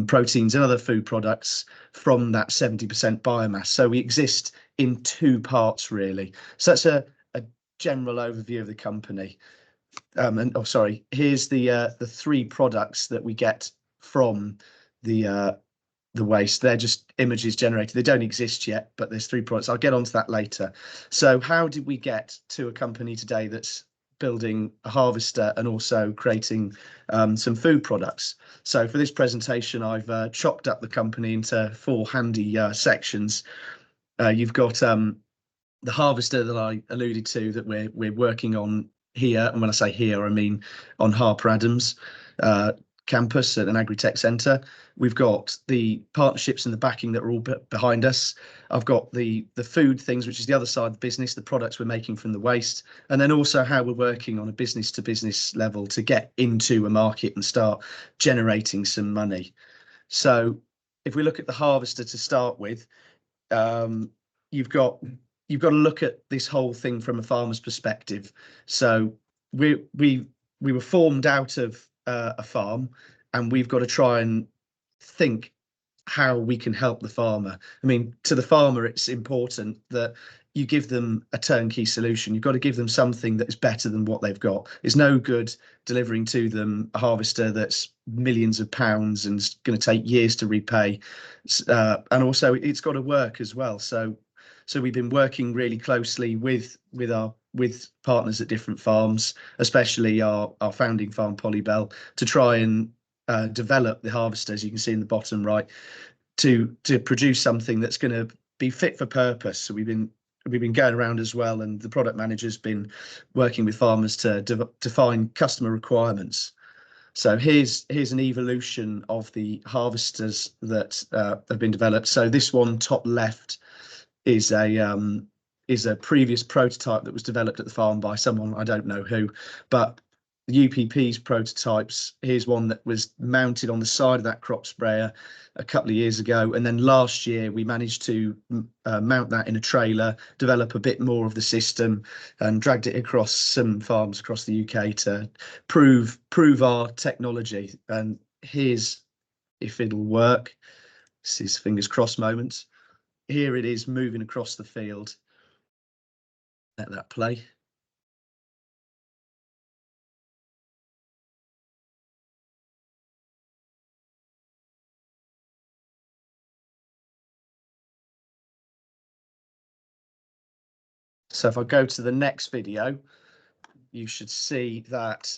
proteins and other food products from that 70% biomass. So we exist in two parts really. So that's a general overview of the company. Here's the three products that we get from the waste. They're just images generated. They don't exist yet, but there's three products. I'll get onto that later. So how did we get to a company today that's building a harvester and also creating some food products? So for this presentation, I've chopped up the company into four handy sections. You've got the harvester that I alluded to that we're working on here. And when I say here, I mean on Harper Adams campus at an agri-tech centre. We've got the partnerships and the backing that are all behind us. I've got the food things, which is the other side of the business, the products we're making from the waste, and then also how we're working on a business to business level to get into a market and start generating some money. So if we look at the harvester to start with, you've got to look at this whole thing from a farmer's perspective. So we were formed out of a farm, and we've got to try and think how we can help the farmer. I mean, to the farmer, it's important that you give them a turnkey solution. You've got to give them something that is better than what they've got. It's no good delivering to them a harvester that's millions of pounds and it's going to take years to repay. And also it's got to work as well. So we've been working really closely with partners at different farms, especially our founding farm Polybell, to try and develop the harvester, as you can see in the bottom right, to produce something that's going to be fit for purpose. So we've been going around as well, and the product manager's been working with farmers to define customer requirements. So here's an evolution of the harvesters that have been developed. So this one top left is a previous prototype that was developed at the farm by someone, I don't know who, but UPP's prototypes. Here's one that was mounted on the side of that crop sprayer a couple of years ago, and then last year we managed to mount that in a trailer, develop a bit more of the system, and dragged it across some farms across the UK to prove our technology. And here's if it'll work. This is fingers crossed moments. Here it is moving across the field. Let that play. So if I go to the next video, you should see that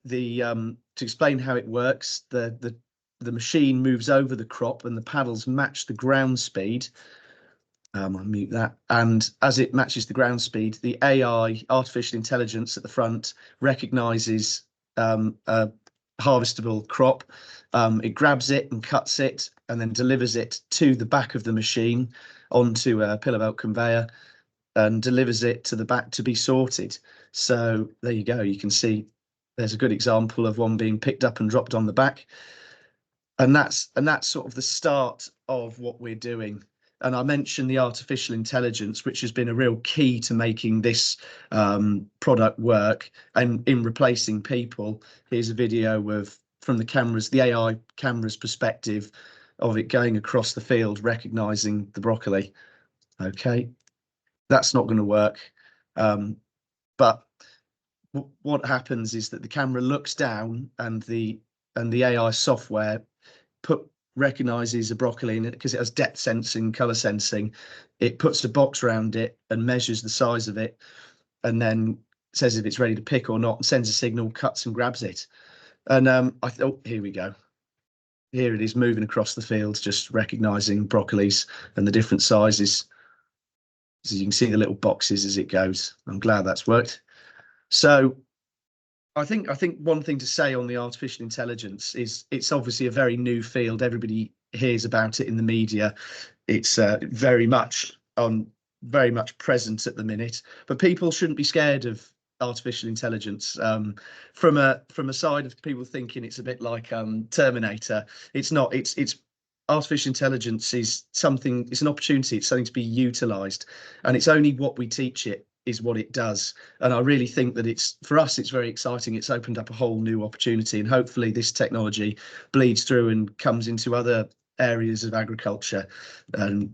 the to explain how it works, the machine moves over the crop and the paddles match the ground speed. I'll mute that. And as it matches the ground speed, the AI, artificial intelligence at the front, recognises a harvestable crop. It grabs it and cuts it and then delivers it to the back of the machine onto a pillar belt conveyor and delivers it to the back to be sorted. So there you go. You can see there's a good example of one being picked up and dropped on the back. And that's sort of the start of what we're doing. And I mentioned the artificial intelligence, which has been a real key to making this product work and in replacing people. Here's a video of from the cameras, the AI camera's perspective of it going across the field, recognizing the broccoli. Okay, that's not going to work. But what happens is that the camera looks down and the AI software recognizes a broccoli, and because it has depth sensing, color sensing, it puts a box around it and measures the size of it, and then says if it's ready to pick or not, and sends a signal, cuts and grabs it. And I thought, here we go. Here it is moving across the field, just recognizing broccolis and the different sizes. So you can see the little boxes as it goes. I'm glad that's worked. So I think one thing to say on the artificial intelligence is it's obviously a very new field. Everybody hears about it in the media. It's very much present at the minute, but people shouldn't be scared of artificial intelligence. From a side of people thinking it's a bit like Terminator, it's not. It's artificial intelligence is something. It's an opportunity. It's something to be utilised, and it's only what we teach it is what it does. And I really think that for us it's very exciting. It's opened up a whole new opportunity, and hopefully this technology bleeds through and comes into other areas of agriculture. And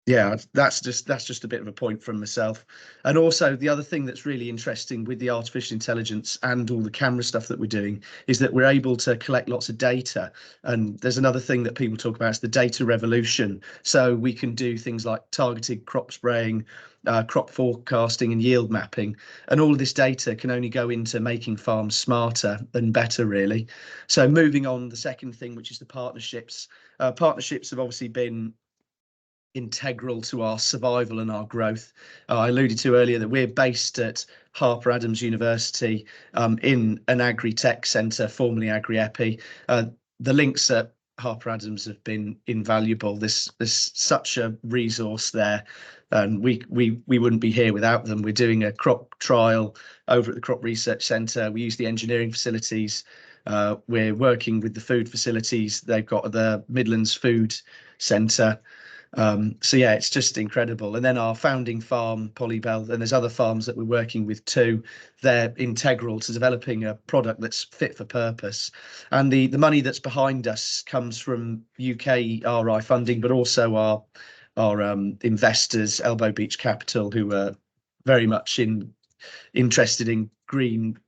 yeah, that's just a bit of a point from myself. And also the other thing that's really interesting with the artificial intelligence and all the camera stuff that we're doing is that we're able to collect lots of data. And there's another thing that people talk about, is the data revolution. So we can do things like targeted crop spraying, crop forecasting and yield mapping, and all of this data can only go into making farms smarter and better, really. So moving on, the second thing, which is the partnerships. Partnerships have obviously been integral to our survival and our growth. I alluded to earlier that we're based at Harper Adams University in an agri-tech centre, formerly Agri-Epi. The links at Harper Adams have been invaluable. There's such a resource there, and we wouldn't be here without them. We're doing a crop trial over at the Crop Research Centre. We use the engineering facilities. We're working with the food facilities they've got at the Midlands Food Centre. So yeah, it's just incredible. And then our founding farm, Polybell, and there's other farms that we're working with too. They're integral to developing a product that's fit for purpose. And the money that's behind us comes from UK RI funding, but also our investors, Elbow Beach Capital, who are very much interested in green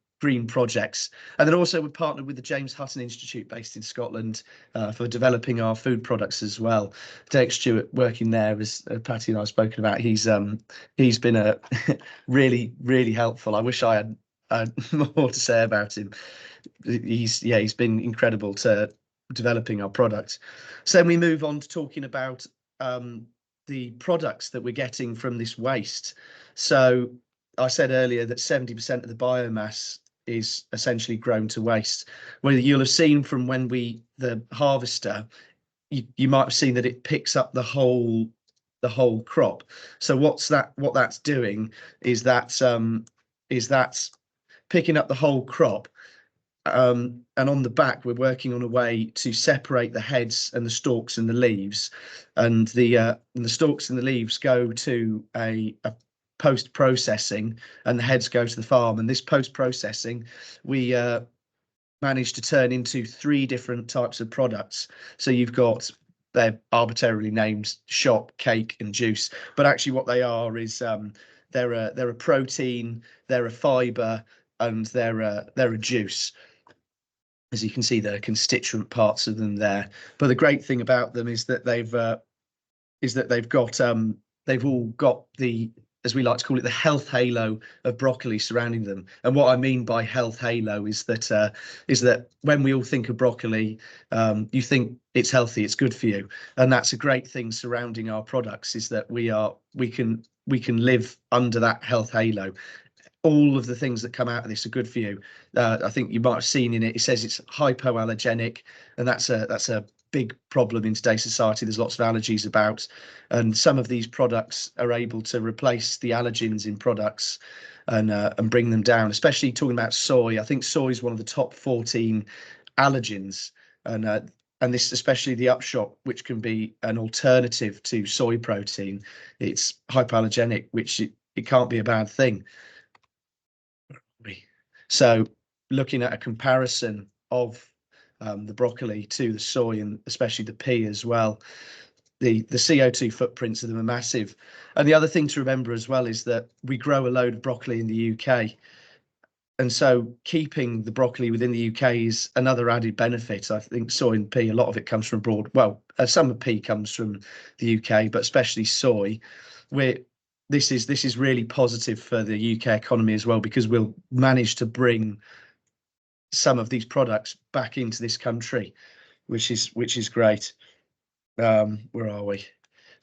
projects. And then also we partnered with the James Hutton Institute based in Scotland for developing our food products as well. Derek Stewart working there, as Patty and I have spoken about, he's been a really helpful. I wish I had more to say about him. He's been incredible to developing our product. So then we move on to talking about the products that we're getting from this waste. So I said earlier that 70% of the biomass is essentially grown to waste. Well, you'll have seen from when the harvester, you might have seen that it picks up the whole crop. So what that's doing is that's picking up the whole crop. And on the back, we're working on a way to separate the heads and the stalks and the leaves, and the stalks and the leaves go to a post-processing, and the heads go to the farm. And this post-processing, we managed to turn into 3 different types of products. So you've got, they're arbitrarily named shop, cake, and juice, but actually what they are is they're a protein, they're a fibre, and they're a juice. As you can see, there are constituent parts of them there. But the great thing about them is that they've all got the, as we like to call it, the health halo of broccoli surrounding them. And what I mean by health halo is that when we all think of broccoli, you think it's healthy, it's good for you, and that's a great thing surrounding our products, is that we can live under that health halo. All of the things that come out of this are good for you. I think you might have seen in it, it says it's hypoallergenic, and that's a big problem in today's society. There's lots of allergies about, and some of these products are able to replace the allergens in products and bring them down, especially talking about soy. I think soy is one of the top 14 allergens, and this, especially the upshot, which can be an alternative to soy protein. It's hypoallergenic, which it can't be a bad thing. So looking at a comparison of the broccoli to the soy, and especially the pea as well, the CO2 footprints of them are massive. And the other thing to remember as well is that we grow a load of broccoli in the UK. And so keeping the broccoli within the UK is another added benefit. I think soy and pea, a lot of it comes from abroad. Well, some of pea comes from the UK, but especially soy. This is really positive for the UK economy as well, because we'll manage to bring some of these products back into this country, which is great. Where are we?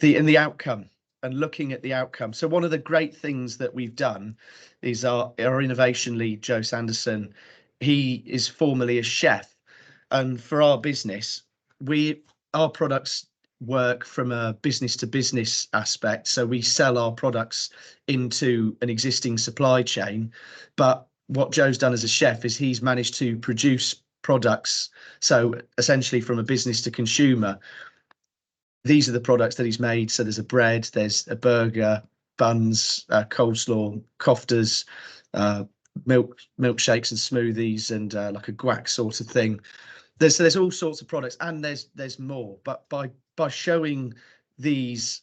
The outcome, and looking at the outcome. So one of the great things that we've done is our innovation lead, Joe Sanderson. He is formerly a chef, and for our business, our products work from a business to business aspect. So we sell our products into an existing supply chain, but what Joe's done as a chef is he's managed to produce products, so essentially from a business to consumer. These are the products that he's made. So there's a bread, there's a burger, buns, coleslaw, koftas, milkshakes and smoothies, and like a guac sort of thing. There's all sorts of products, and there's more. But by showing these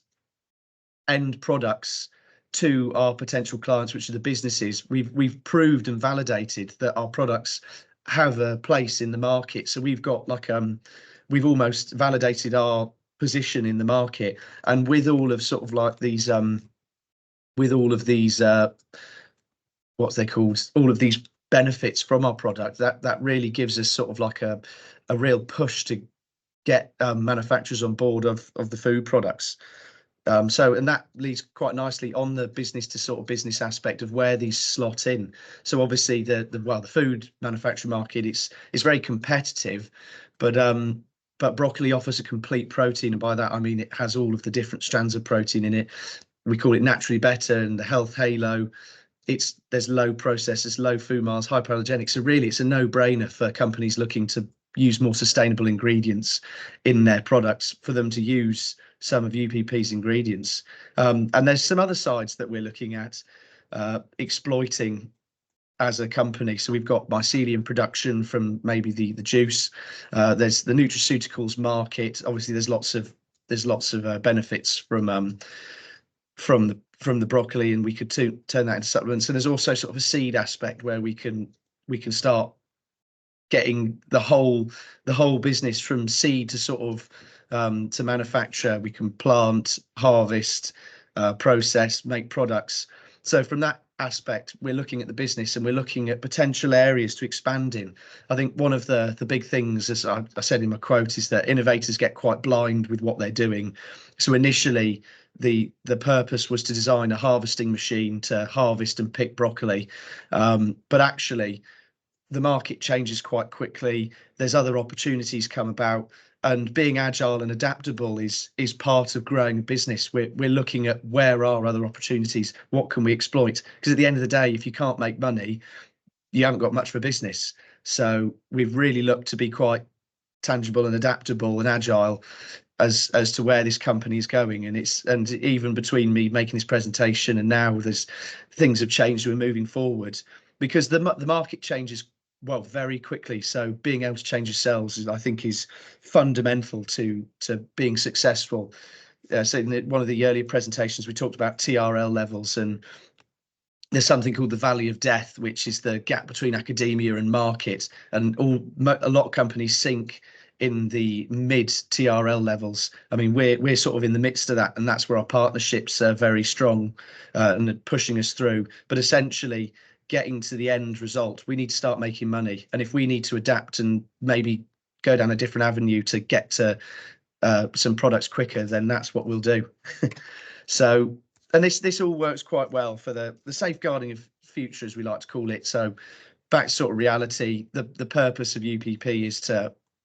end products to our potential clients, which are the businesses, we've proved and validated that our products have a place in the market. So we've got we've almost validated our position in the market, and with all of sort of like these what's they called, all of these benefits from our product, that really gives us sort of like a real push to get manufacturers on board of the food products. And that leads quite nicely on the business to sort of business aspect of where these slot in. So obviously the food manufacturing market, it's very competitive, but broccoli offers a complete protein, and by that I mean it has all of the different strands of protein in it. We call it naturally better, and the health halo. There's low processors, low food miles, hypoallergenic. So really, it's a no-brainer for companies looking to use more sustainable ingredients in their products for them to use some of UPP's ingredients. And there's some other sides that we're looking at exploiting as a company. So we've got mycelium production from maybe the juice. There's the nutraceuticals market. Obviously, there's lots of benefits from the broccoli, and we could turn that into supplements. And there's also sort of a seed aspect where we can start getting the whole business from seed to sort of to manufacture. We can plant, harvest, process, make products. So from that aspect, we're looking at the business, and we're looking at potential areas to expand in. I think one of the big things, as I said in my quote, is that innovators get quite blind with what they're doing. So initially, the purpose was to design a harvesting machine to harvest and pick broccoli, but actually the market changes quite quickly. There's other opportunities come about, and being agile and adaptable is part of growing a business. We're looking at where are other opportunities, what can we exploit, because at the end of the day, if you can't make money, you haven't got much of a business. So we've really looked to be quite tangible and adaptable and agile as to where this company is going. And even between me making this presentation and now, there's things have changed. We're moving forward because the market changes very quickly. So being able to change yourselves, I think, is fundamental to being successful. So in one of the earlier presentations, we talked about TRL levels, and there's something called the valley of death, which is the gap between academia and market. And a lot of companies sink in the mid TRL levels. I mean, we're sort of in the midst of that, and that's where our partnerships are very strong and pushing us through. But essentially, getting to the end result, we need to start making money. And if we need to adapt and maybe go down a different avenue to get to some products quicker, then that's what we'll do. So, and this all works quite well for the safeguarding of future, as we like to call it. So back to sort of reality, the purpose of UPP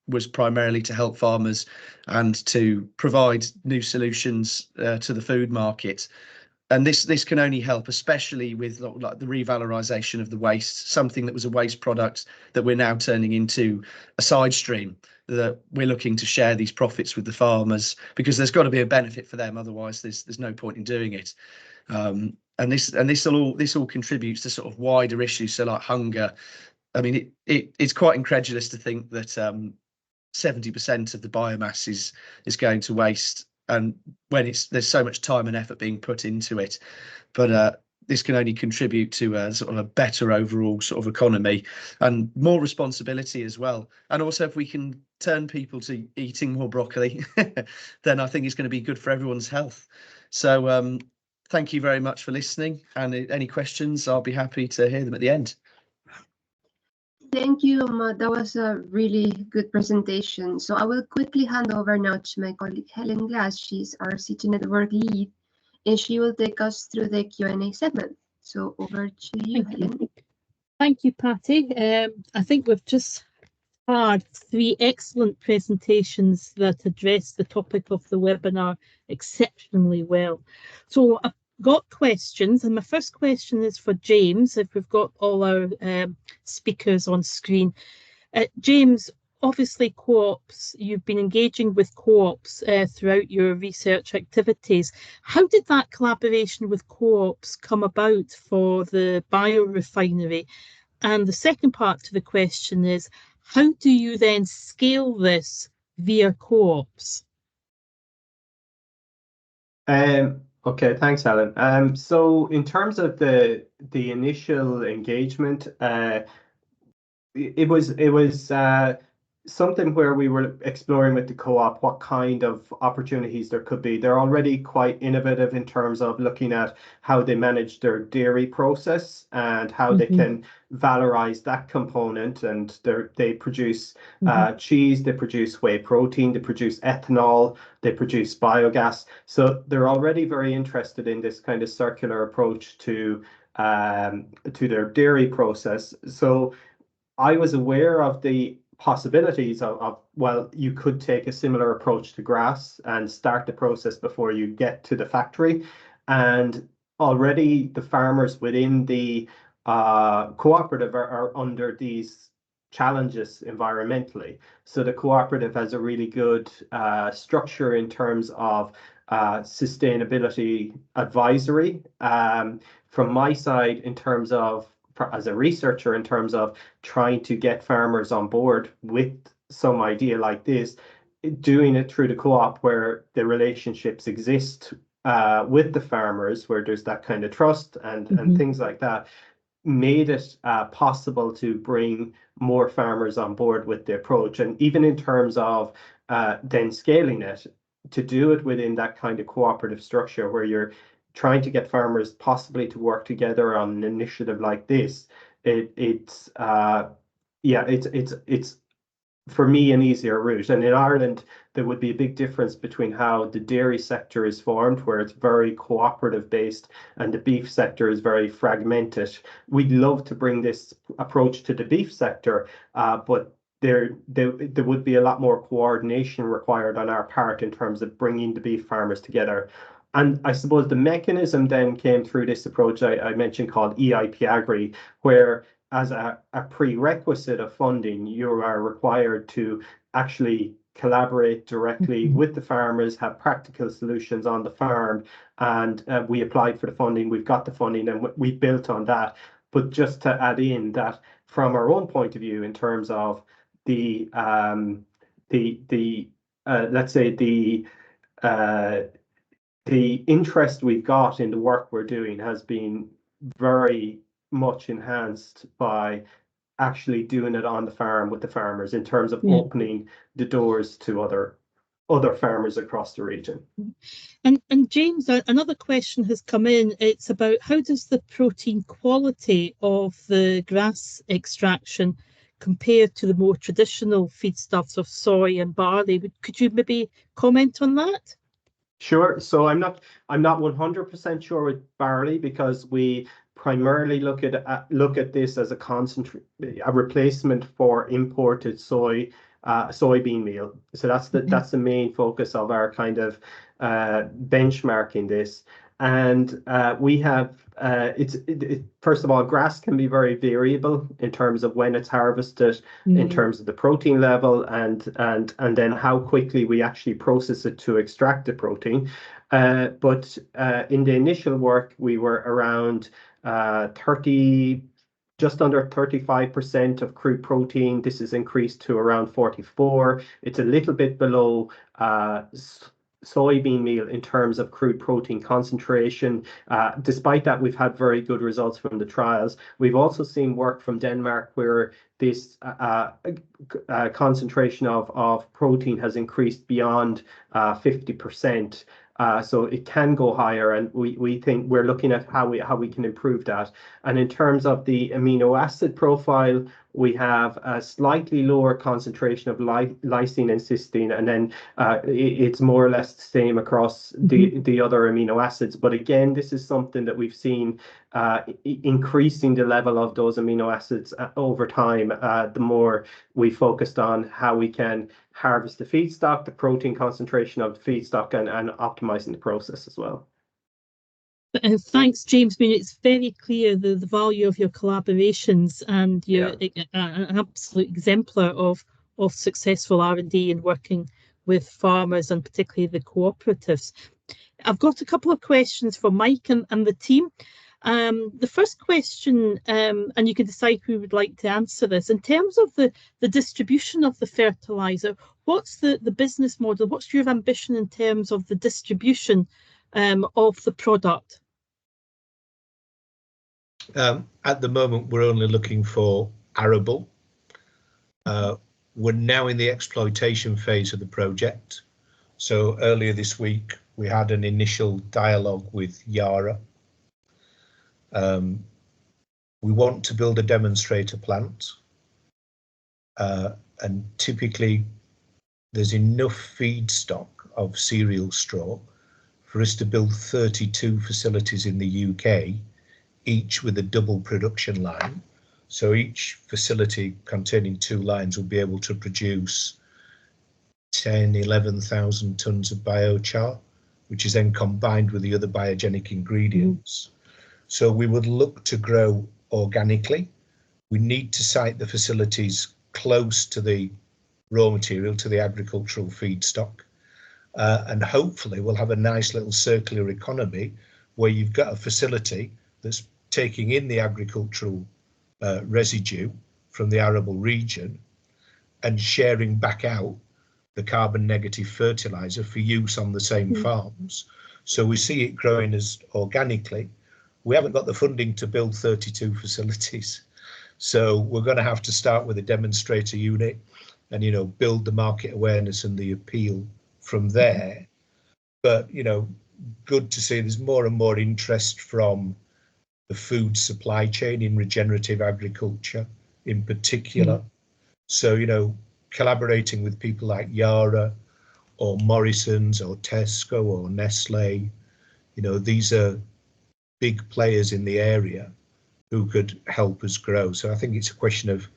was primarily to help farmers and to provide new solutions to the food market. And this can only help, especially with like the revalorization of the waste, something that was a waste product that we're now turning into a side stream, that we're looking to share these profits with the farmers, because there's got to be a benefit for them. Otherwise, there's no point in doing it. And this all contributes to sort of wider issues, so like hunger. I mean, it's quite incredulous to think that 70% of the biomass is going to waste, and when there's so much time and effort being put into it. But this can only contribute to sort of a better overall sort of economy and more responsibility as well. And also, if we can turn people to eating more broccoli, then I think it's going to be good for everyone's health. So thank you very much for listening, and any questions, I'll be happy to hear them at the end. Thank you, Matt. That was a really good presentation. So I will quickly hand over now to my colleague Helen Glass. She's our City Network lead, and she will take us through the Q&A segment. So over to you, Helen. Thank you, Patty. I think we've just had 3 excellent presentations that address the topic of the webinar exceptionally well. So I've got questions, and my first question is for James, if we've got all our speakers on screen. James, obviously co-ops, you've been engaging with co-ops throughout your research activities. How did that collaboration with co-ops come about for the biorefinery? And the second part to the question is, how do you then scale this via co-ops? Okay, thanks, Helen. So in terms of the initial engagement, it was something where we were exploring with the co-op what kind of opportunities there could be. They're already quite innovative in terms of looking at how they manage their dairy process and how they can valorize that component. And they produce cheese, they produce whey protein, they produce ethanol, they produce biogas. So they're already very interested in this kind of circular approach to their dairy process. So I was aware of the possibilities of, well, you could take a similar approach to grass and start the process before you get to the factory. And already the farmers within the cooperative are under these challenges environmentally. So the cooperative has a really good structure in terms of sustainability advisory. From my side, in terms of as a researcher, in terms of trying to get farmers on board with some idea like this, doing it through the co-op where the relationships exist with the farmers, where there's that kind of trust and things like that, made it possible to bring more farmers on board with the approach. And even in terms of then scaling it, to do it within that kind of cooperative structure where you're trying to get farmers possibly to work together on an initiative like this, it's for me an easier route. And in Ireland, there would be a big difference between how the dairy sector is formed, where it's very cooperative based, and the beef sector is very fragmented. We'd love to bring this approach to the beef sector, but there would be a lot more coordination required on our part in terms of bringing the beef farmers together. And I suppose the mechanism then came through this approach I mentioned called EIP Agri, where as a prerequisite of funding, you are required to actually collaborate directly with the farmers, have practical solutions on the farm, and we applied for the funding, we've got the funding, and we built on that. But just to add in that, from our own point of view, in terms of the let's say the interest we've got in the work we're doing has been very much enhanced by actually doing it on the farm with the farmers, in terms of opening the doors to other farmers across the region. And James, another question has come in. It's about how does the protein quality of the grass extraction compare to the more traditional feedstuffs of soy and barley? Could you maybe comment on that? Sure. So I'm not 100% sure with barley, because we primarily look at this as a replacement for imported soybean meal. So that's the main focus of our kind of benchmarking this. And we have first of all, grass can be very variable in terms of when it's harvested, in terms of the protein level, and then how quickly we actually process it to extract the protein. But in the initial work, we were around just under 35% of crude protein. This is increased to around 44. It's a little bit below soybean meal in terms of crude protein concentration. Despite that, we've had very good results from the trials. We've also seen work from Denmark where this concentration of protein has increased beyond 50%. So it can go higher, and we think we're looking at how we can improve that. And in terms of the amino acid profile, we have a slightly lower concentration of lysine and cysteine, and then it's more or less the same across the other amino acids. But again, this is something that we've seen increasing the level of those amino acids over time. The more we focused on how we can harvest the feedstock, the protein concentration of the feedstock, and optimizing the process as well. Thanks, James. I mean, it's very clear the value of your collaborations, and you're an absolute exemplar of successful R&D and working with farmers, and particularly the cooperatives. I've got a couple of questions for Mike and the team. The first question, and you can decide who would like to answer this, in terms of the distribution of the fertilizer, what's the business model? What's your ambition in terms of the distribution of the product? At the moment, we're only looking for arable. We're now in the exploitation phase of the project. So earlier this week, we had an initial dialogue with Yara. We want to build a demonstrator plant, and typically there's enough feedstock of cereal straw for us to build 32 facilities in the UK, each with a double production line. So each facility containing 2 lines will be able to produce 11,000 tonnes of biochar, which is then combined with the other biogenic ingredients. So we would look to grow organically. We need to site the facilities close to the raw material, to the agricultural feedstock. And hopefully we'll have a nice little circular economy where you've got a facility that's taking in the agricultural residue from the arable region and sharing back out the carbon negative fertilizer for use on the same farms. So we see it growing as organically. We haven't got the funding to build 32 facilities. So we're going to have to start with a demonstrator unit and, you know, build the market awareness and the appeal from there. But, you know, good to see there's more and more interest from the food supply chain in regenerative agriculture in particular. So, you know, collaborating with people like Yara or Morrison's or Tesco or Nestle, you know, these are big players in the area who could help us grow. So I think it's a question of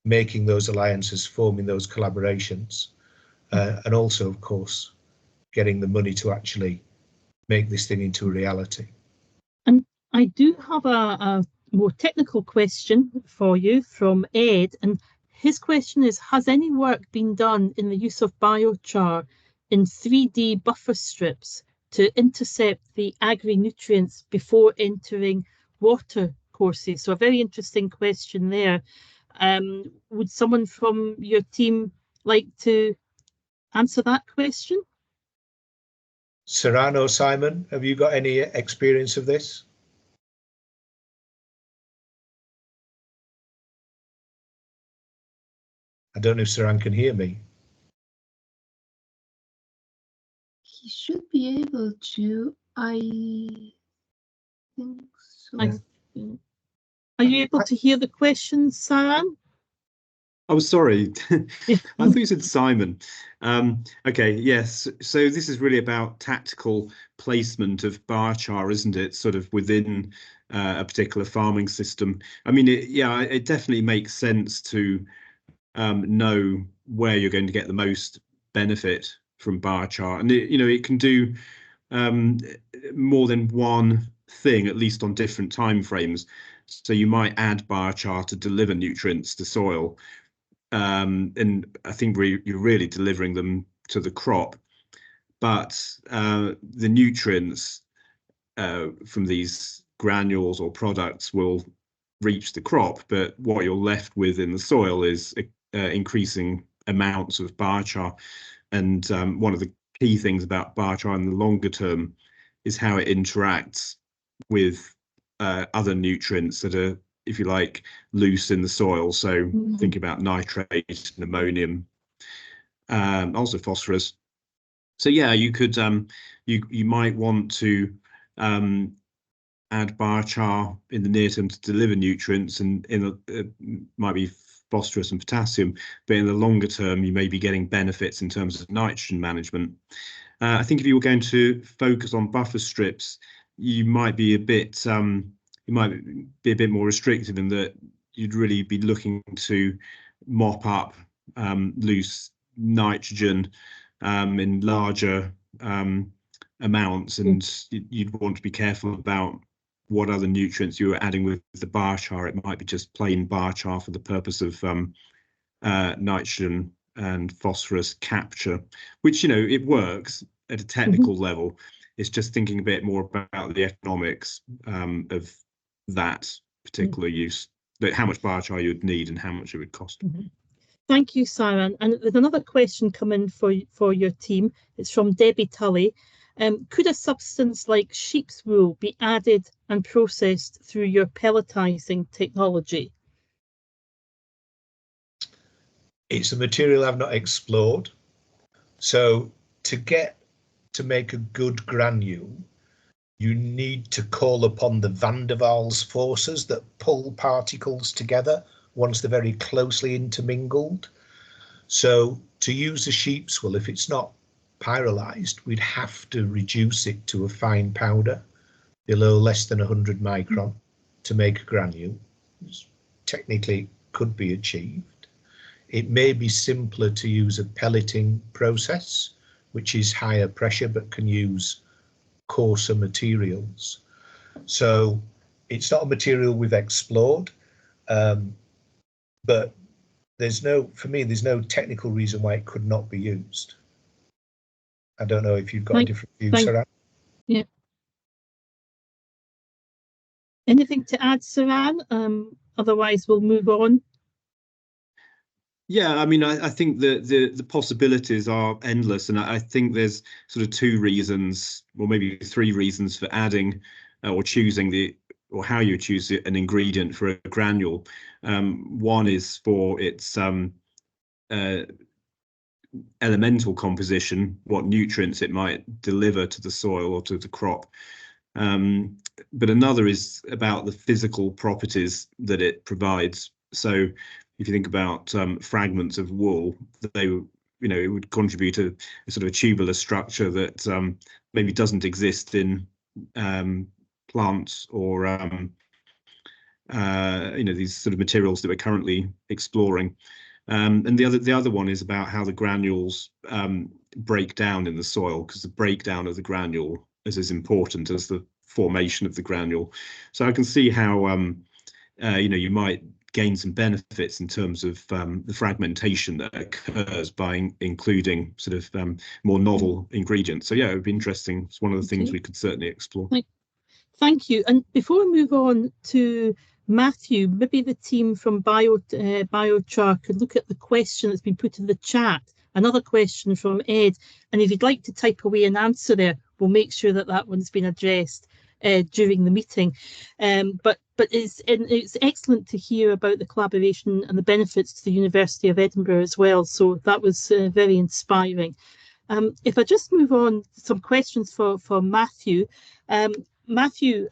making those alliances, forming those collaborations, and also, of course, getting the money to actually make this thing into a reality. And I do have more technical question for you from Ed, and his question is, has any work been done in the use of biochar in 3D buffer strips to intercept the agri-nutrients before entering water courses? So a very interesting question there. Would someone from your team like to answer that question? Serrano, Simon, have you got any experience of this? I don't know if Saran can hear me. He should be able to. I think so. Are you able to hear the question, Saran? Oh, sorry. I thought you said Simon. Okay, yes. So this is really about tactical placement of biochar, isn't it? Sort of within a particular farming system. I mean, it definitely makes sense to know where you're going to get the most benefit from biochar, and it can do more than one thing, at least on different time frames. So you might add biochar to deliver nutrients to soil, and I think you're really delivering them to the crop, but the nutrients from these granules or products will reach the crop, but what you're left with in the soil is increasing amounts of biochar. And one of the key things about biochar in the longer term is how it interacts with other nutrients that are, if you like, loose in the soil. So think about nitrate and ammonium, also phosphorus. So yeah, you could you might want to add biochar in the near term to deliver nutrients, and might be phosphorus and potassium, but in the longer term you may be getting benefits in terms of nitrogen management. I think if you were going to focus on buffer strips, you might be a bit more restricted in that you'd really be looking to mop up loose nitrogen in larger amounts, and you'd want to be careful about what other nutrients you were adding with the biochar. It might be just plain biochar for the purpose of nitrogen and phosphorus capture, which, it works at a technical level. It's just thinking a bit more about the economics of that particular use, how much biochar you would need and how much it would cost. Thank you, Saran. And there's another question coming for your team. It's from Debbie Tully. Could a substance like sheep's wool be added and processed through your pelletizing technology? It's a material I've not explored. So to make a good granule, you need to call upon the van der Waals forces that pull particles together once they're very closely intermingled. So to use the sheep's wool, if it's not pyrolyzed, we'd have to reduce it to a fine powder below less than 100 micron to make a granule. Technically could be achieved. It may be simpler to use a pelleting process, which is higher pressure but can use coarser materials. So it's not a material we've explored, but there's no technical reason why it could not be used. I don't know if you've got a different view, Saran. Yeah. Anything to add, Saran? Otherwise, we'll move on. Yeah, I mean, I think the possibilities are endless, and I think there's sort of two reasons, or maybe three reasons for adding or choosing or how you choose an ingredient for a granule. One is for its elemental composition, what nutrients it might deliver to the soil or to the crop. But another is about the physical properties that it provides. So if you think about fragments of wool, it would contribute to a sort of a tubular structure that maybe doesn't exist in plants or these sort of materials that we're currently exploring. And the other one is about how the granules break down in the soil, because the breakdown of the granule is as important as the formation of the granule. So I can see how you might gain some benefits in terms of the fragmentation that occurs by including sort of more novel ingredients. So yeah, it would be interesting. It's one of the things we could certainly explore. Thank you. And before we move on to Matthew, maybe the team from Biochar could look at the question that's been put in the chat. Another question from Ed, and if you'd like to type away an answer there, we'll make sure that that one's been addressed during the meeting. But it's excellent to hear about the collaboration and the benefits to the University of Edinburgh as well. So that was very inspiring. If I just move on, some questions for Matthew. Matthew,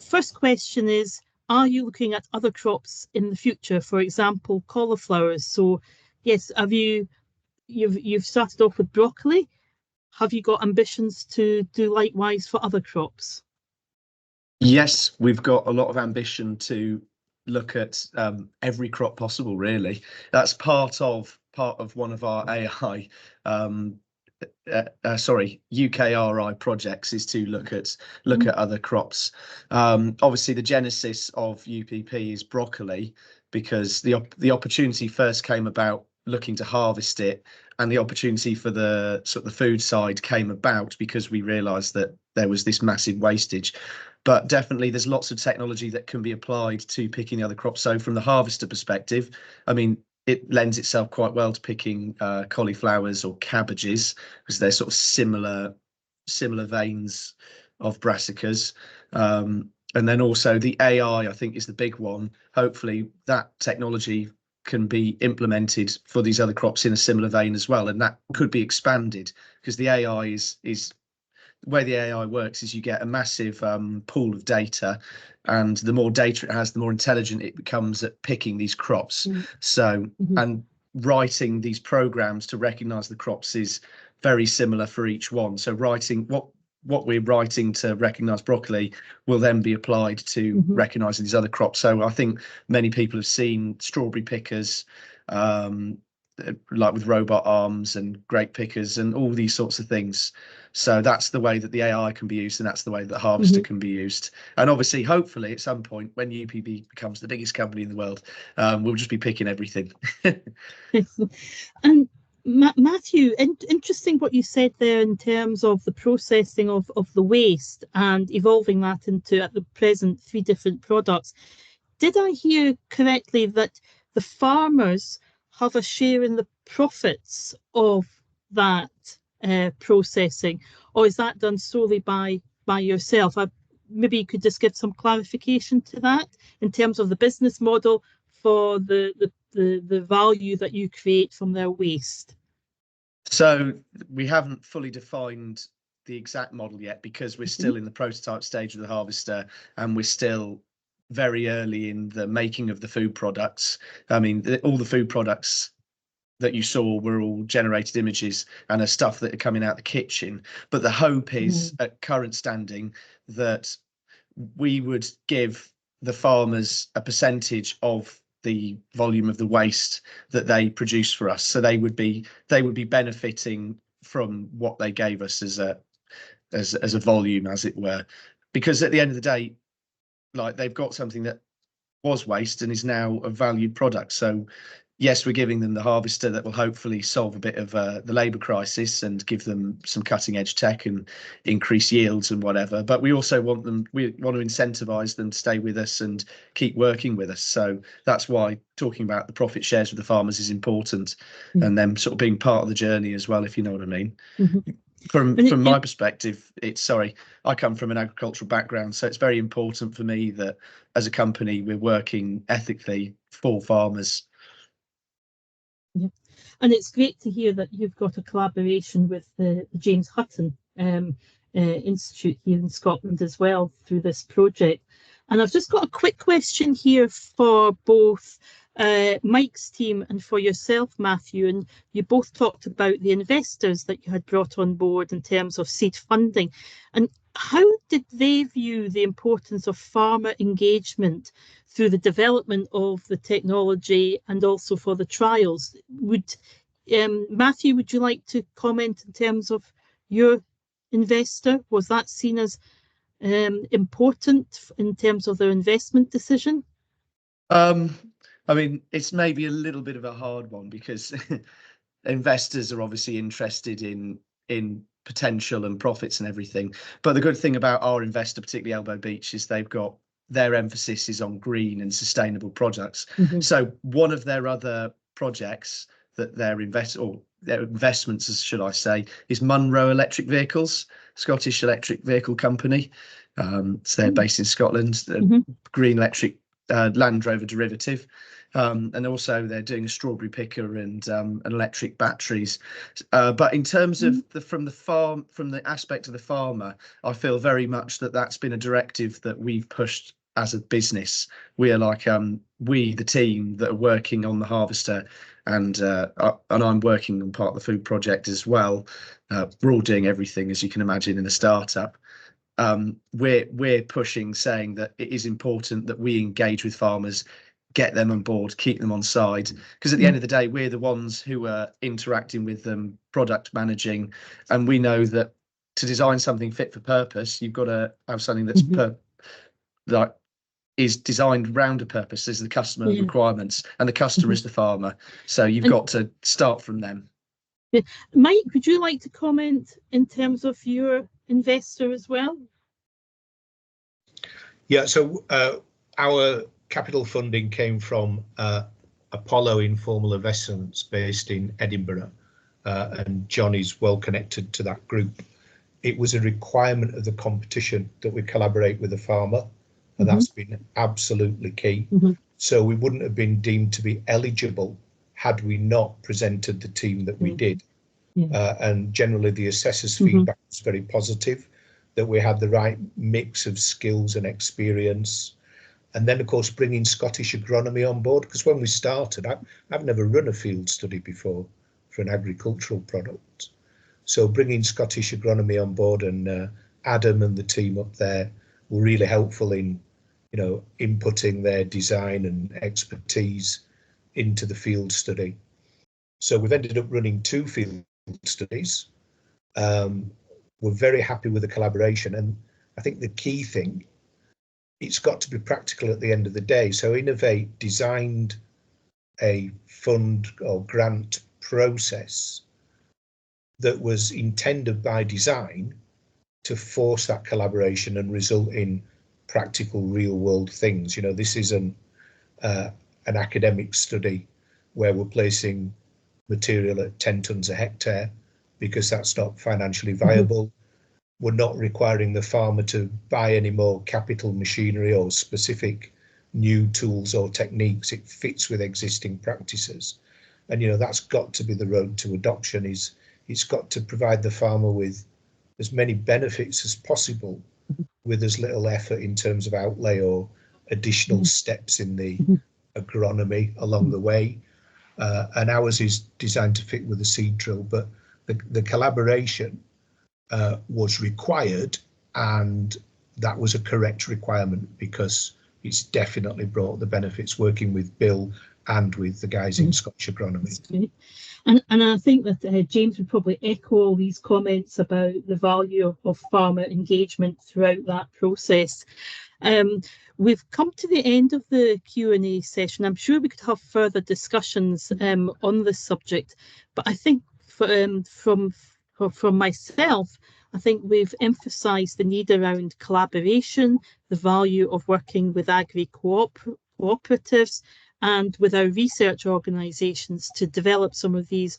first question is, are you looking at other crops in the future, for example, cauliflowers? So yes, you've started off with broccoli. Have you got ambitions to do likewise for other crops? Yes, we've got a lot of ambition to look at every crop possible, really. That's part of one of our AI UKRI projects, is to look at other crops. Obviously the genesis of UPP is broccoli, because the opportunity first came about looking to harvest it, and the opportunity for the sort of the food side came about because we realized that there was this massive wastage. But definitely there's lots of technology that can be applied to picking the other crops. So from the harvester perspective, I mean, it lends itself quite well to picking cauliflowers or cabbages, because they're sort of similar veins of brassicas. And then also the AI, I think, is the big one. Hopefully that technology can be implemented for these other crops in a similar vein as well, and that could be expanded, because the AI is the way the AI works is you get a massive pool of data, and the more data it has, the more intelligent it becomes at picking these crops. So and writing these programs to recognize the crops is very similar for each one. So writing what we're writing to recognize broccoli will then be applied to recognizing these other crops. So I think many people have seen strawberry pickers, like with robot arms, and grape pickers and all these sorts of things. So that's the way that the AI can be used, and that's the way that harvester can be used. And obviously, hopefully at some point when UPB becomes the biggest company in the world, we'll just be picking everything. And Matthew, interesting what you said there in terms of the processing of the waste and evolving that into, at the present, 3 different products. Did I hear correctly that the farmers have a share in the profits of that processing, or is that done solely by yourself? Maybe you could just give some clarification to that in terms of the business model for the value that you create from their waste. So we haven't fully defined the exact model yet, because we're still in the prototype stage of the harvester, and we're still very early in the making of the food products. I mean, all the food products that you saw were all generated images and are stuff that are coming out the kitchen. But the hope is, at current standing, that we would give the farmers a percentage of the volume of the waste that they produce for us. So they would be benefiting from what they gave us as a volume, as it were. Because at the end of the day, like, they've got something that was waste and is now a valued product. So yes, we're giving them the harvester that will hopefully solve a bit of the labour crisis and give them some cutting edge tech and increase yields and whatever. But we also want to incentivise them to stay with us and keep working with us. So that's why talking about the profit shares with the farmers is important, and them sort of being part of the journey as well, if you know what I mean. From my perspective, I come from an agricultural background, so it's very important for me that as a company we're working ethically for farmers. Yeah, and it's great to hear that you've got a collaboration with the James Hutton Institute here in Scotland as well through this project. And I've just got a quick question here for both Mike's team and for yourself, Matthew. And you both talked about the investors that you had brought on board in terms of seed funding. And how did they view the importance of farmer engagement through the development of the technology and also for the trials? Matthew, would you like to comment in terms of your investor? Was that seen as important in terms of their investment decision? I mean, it's maybe a little bit of a hard one because investors are obviously interested in potential and profits and everything. But the good thing about our investor, particularly Elbow Beach, is their emphasis is on green and sustainable products. So one of their other projects that their investments, should I say, is Munro Electric Vehicles, Scottish electric vehicle company. So they're based in Scotland, green electric Land Rover derivative. And also they're doing a strawberry picker and electric batteries. But in terms of from the aspect of the farmer, I feel very much that that's been a directive that we've pushed as a business. We are like the team that are working on the harvester, and I'm working on part of the food project as well. We're all doing everything, as you can imagine, in a startup. We're pushing, saying that it is important that we engage with farmers, get them on board, keep them on side, because at the end of the day, we're the ones who are interacting with them, product managing, and we know that to design something fit for purpose, you've got to have something that's that is designed around a purpose. There's the customer requirements, and the customer is the farmer. So you've got to start from them. Mike, would you like to comment in terms of your investor as well? Yeah, so our capital funding came from Apollo Informal Investments based in Edinburgh, and John is well connected to that group. It was a requirement of the competition that we collaborate with a farmer, and that's been absolutely key. So we wouldn't have been deemed to be eligible had we not presented the team that we did. And generally the assessors' feedback was very positive, that we had the right mix of skills and experience. And then, of course, bringing Scottish agronomy on board, because when we started, I've never run a field study before for an agricultural product. So bringing Scottish agronomy on board, and Adam and the team up there were really helpful in, inputting their design and expertise into the field study. So we've ended up running 2 field studies. We're very happy with the collaboration, and I think the key thing, it's got to be practical at the end of the day. So Innovate designed a fund or grant process that was intended by design to force that collaboration and result in practical real world things. This isn't an academic study where we're placing material at 10 tonnes a hectare, because that's not financially viable. We're not requiring the farmer to buy any more capital machinery or specific new tools or techniques. It fits with existing practices. And, that's got to be the road to adoption. It's got to provide the farmer with as many benefits as possible with as little effort in terms of outlay or additional steps in the agronomy along the way. And ours is designed to fit with the seed drill, but the collaboration was required, and that was a correct requirement, because it's definitely brought the benefits working with Bill and with the guys in Scottish agronomy. And I think that James would probably echo all these comments about the value of farmer engagement throughout that process. We've come to the end of the Q&A session. I'm sure we could have further discussions on this subject, but I think from myself, I think we've emphasised the need around collaboration, the value of working with agri cooperatives and with our research organisations to develop some of these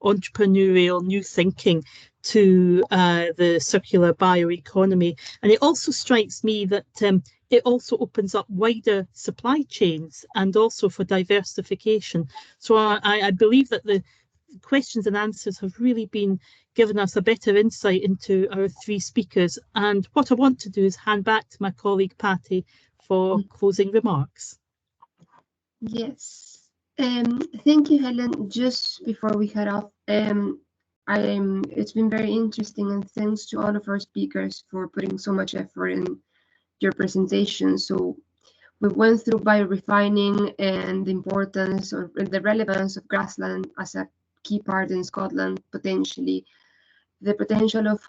entrepreneurial new thinking to the circular bioeconomy. And it also strikes me that it also opens up wider supply chains and also for diversification. So I believe that the questions and answers have really been given us a better insight into our 3 speakers. And what I want to do is hand back to my colleague Patty for closing remarks. Yes. Thank you, Helen. Just before we head off, it's been very interesting, and thanks to all of our speakers for putting so much effort in your presentation. So we went through biorefining and the importance or the relevance of grassland as a key part in Scotland, potentially the potential of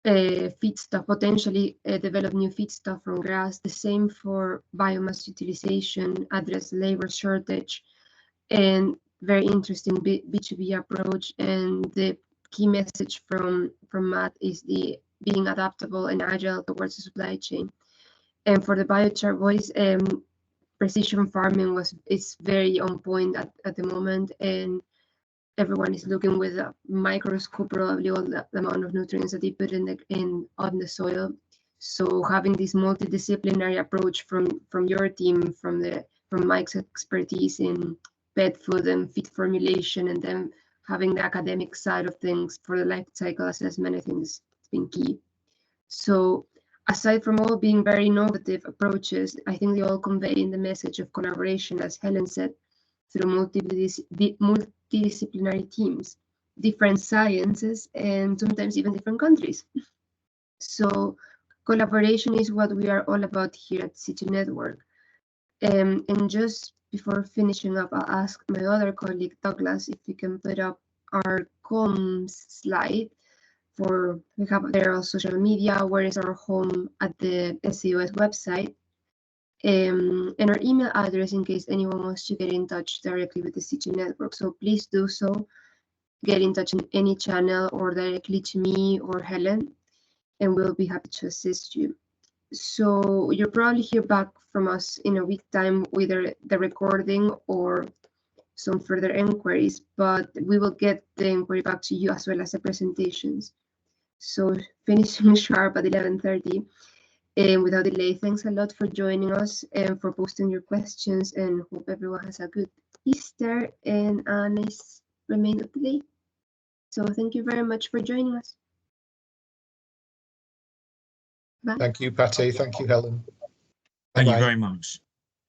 feedstock, potentially develop new feedstock from grass. The same for biomass utilization, address labor shortage, and very interesting B2B approach. And the key message from Matt is the being adaptable and agile towards the supply chain. And for the biochar voice, precision farming is very on point at the moment, and everyone is looking with a microscope probably all the amount of nutrients that they put on the soil. So having this multidisciplinary approach from your team, from Mike's expertise in pet food and feed formulation, and then having the academic side of things for the life cycle assessment, I think it's been key. So aside from all being very innovative approaches, I think they all convey in the message of collaboration, as Helen said, through multidisciplinary teams, different sciences, and sometimes even different countries. So collaboration is what we are all about here at City Network. And just before finishing up, I'll ask my other colleague, Douglas, if we can put up our comms slide. We have there on social media, where is our home at the SCOS website, and our email address in case anyone wants to get in touch directly with the City Network. So please do so. Get in touch in any channel or directly to me or Helen, and we'll be happy to assist you. So you'll probably hear back from us in a week's time, either the recording or some further inquiries, but we will get the inquiry back to you as well as the presentations. So finishing sharp at 11:30. And without delay, thanks a lot for joining us and for posting your questions, and hope everyone has a good Easter and a nice remainder of the day. So thank you very much for joining us. Bye. Thank you, Patty. Thank you, Helen. Thank you Bye-bye. very much.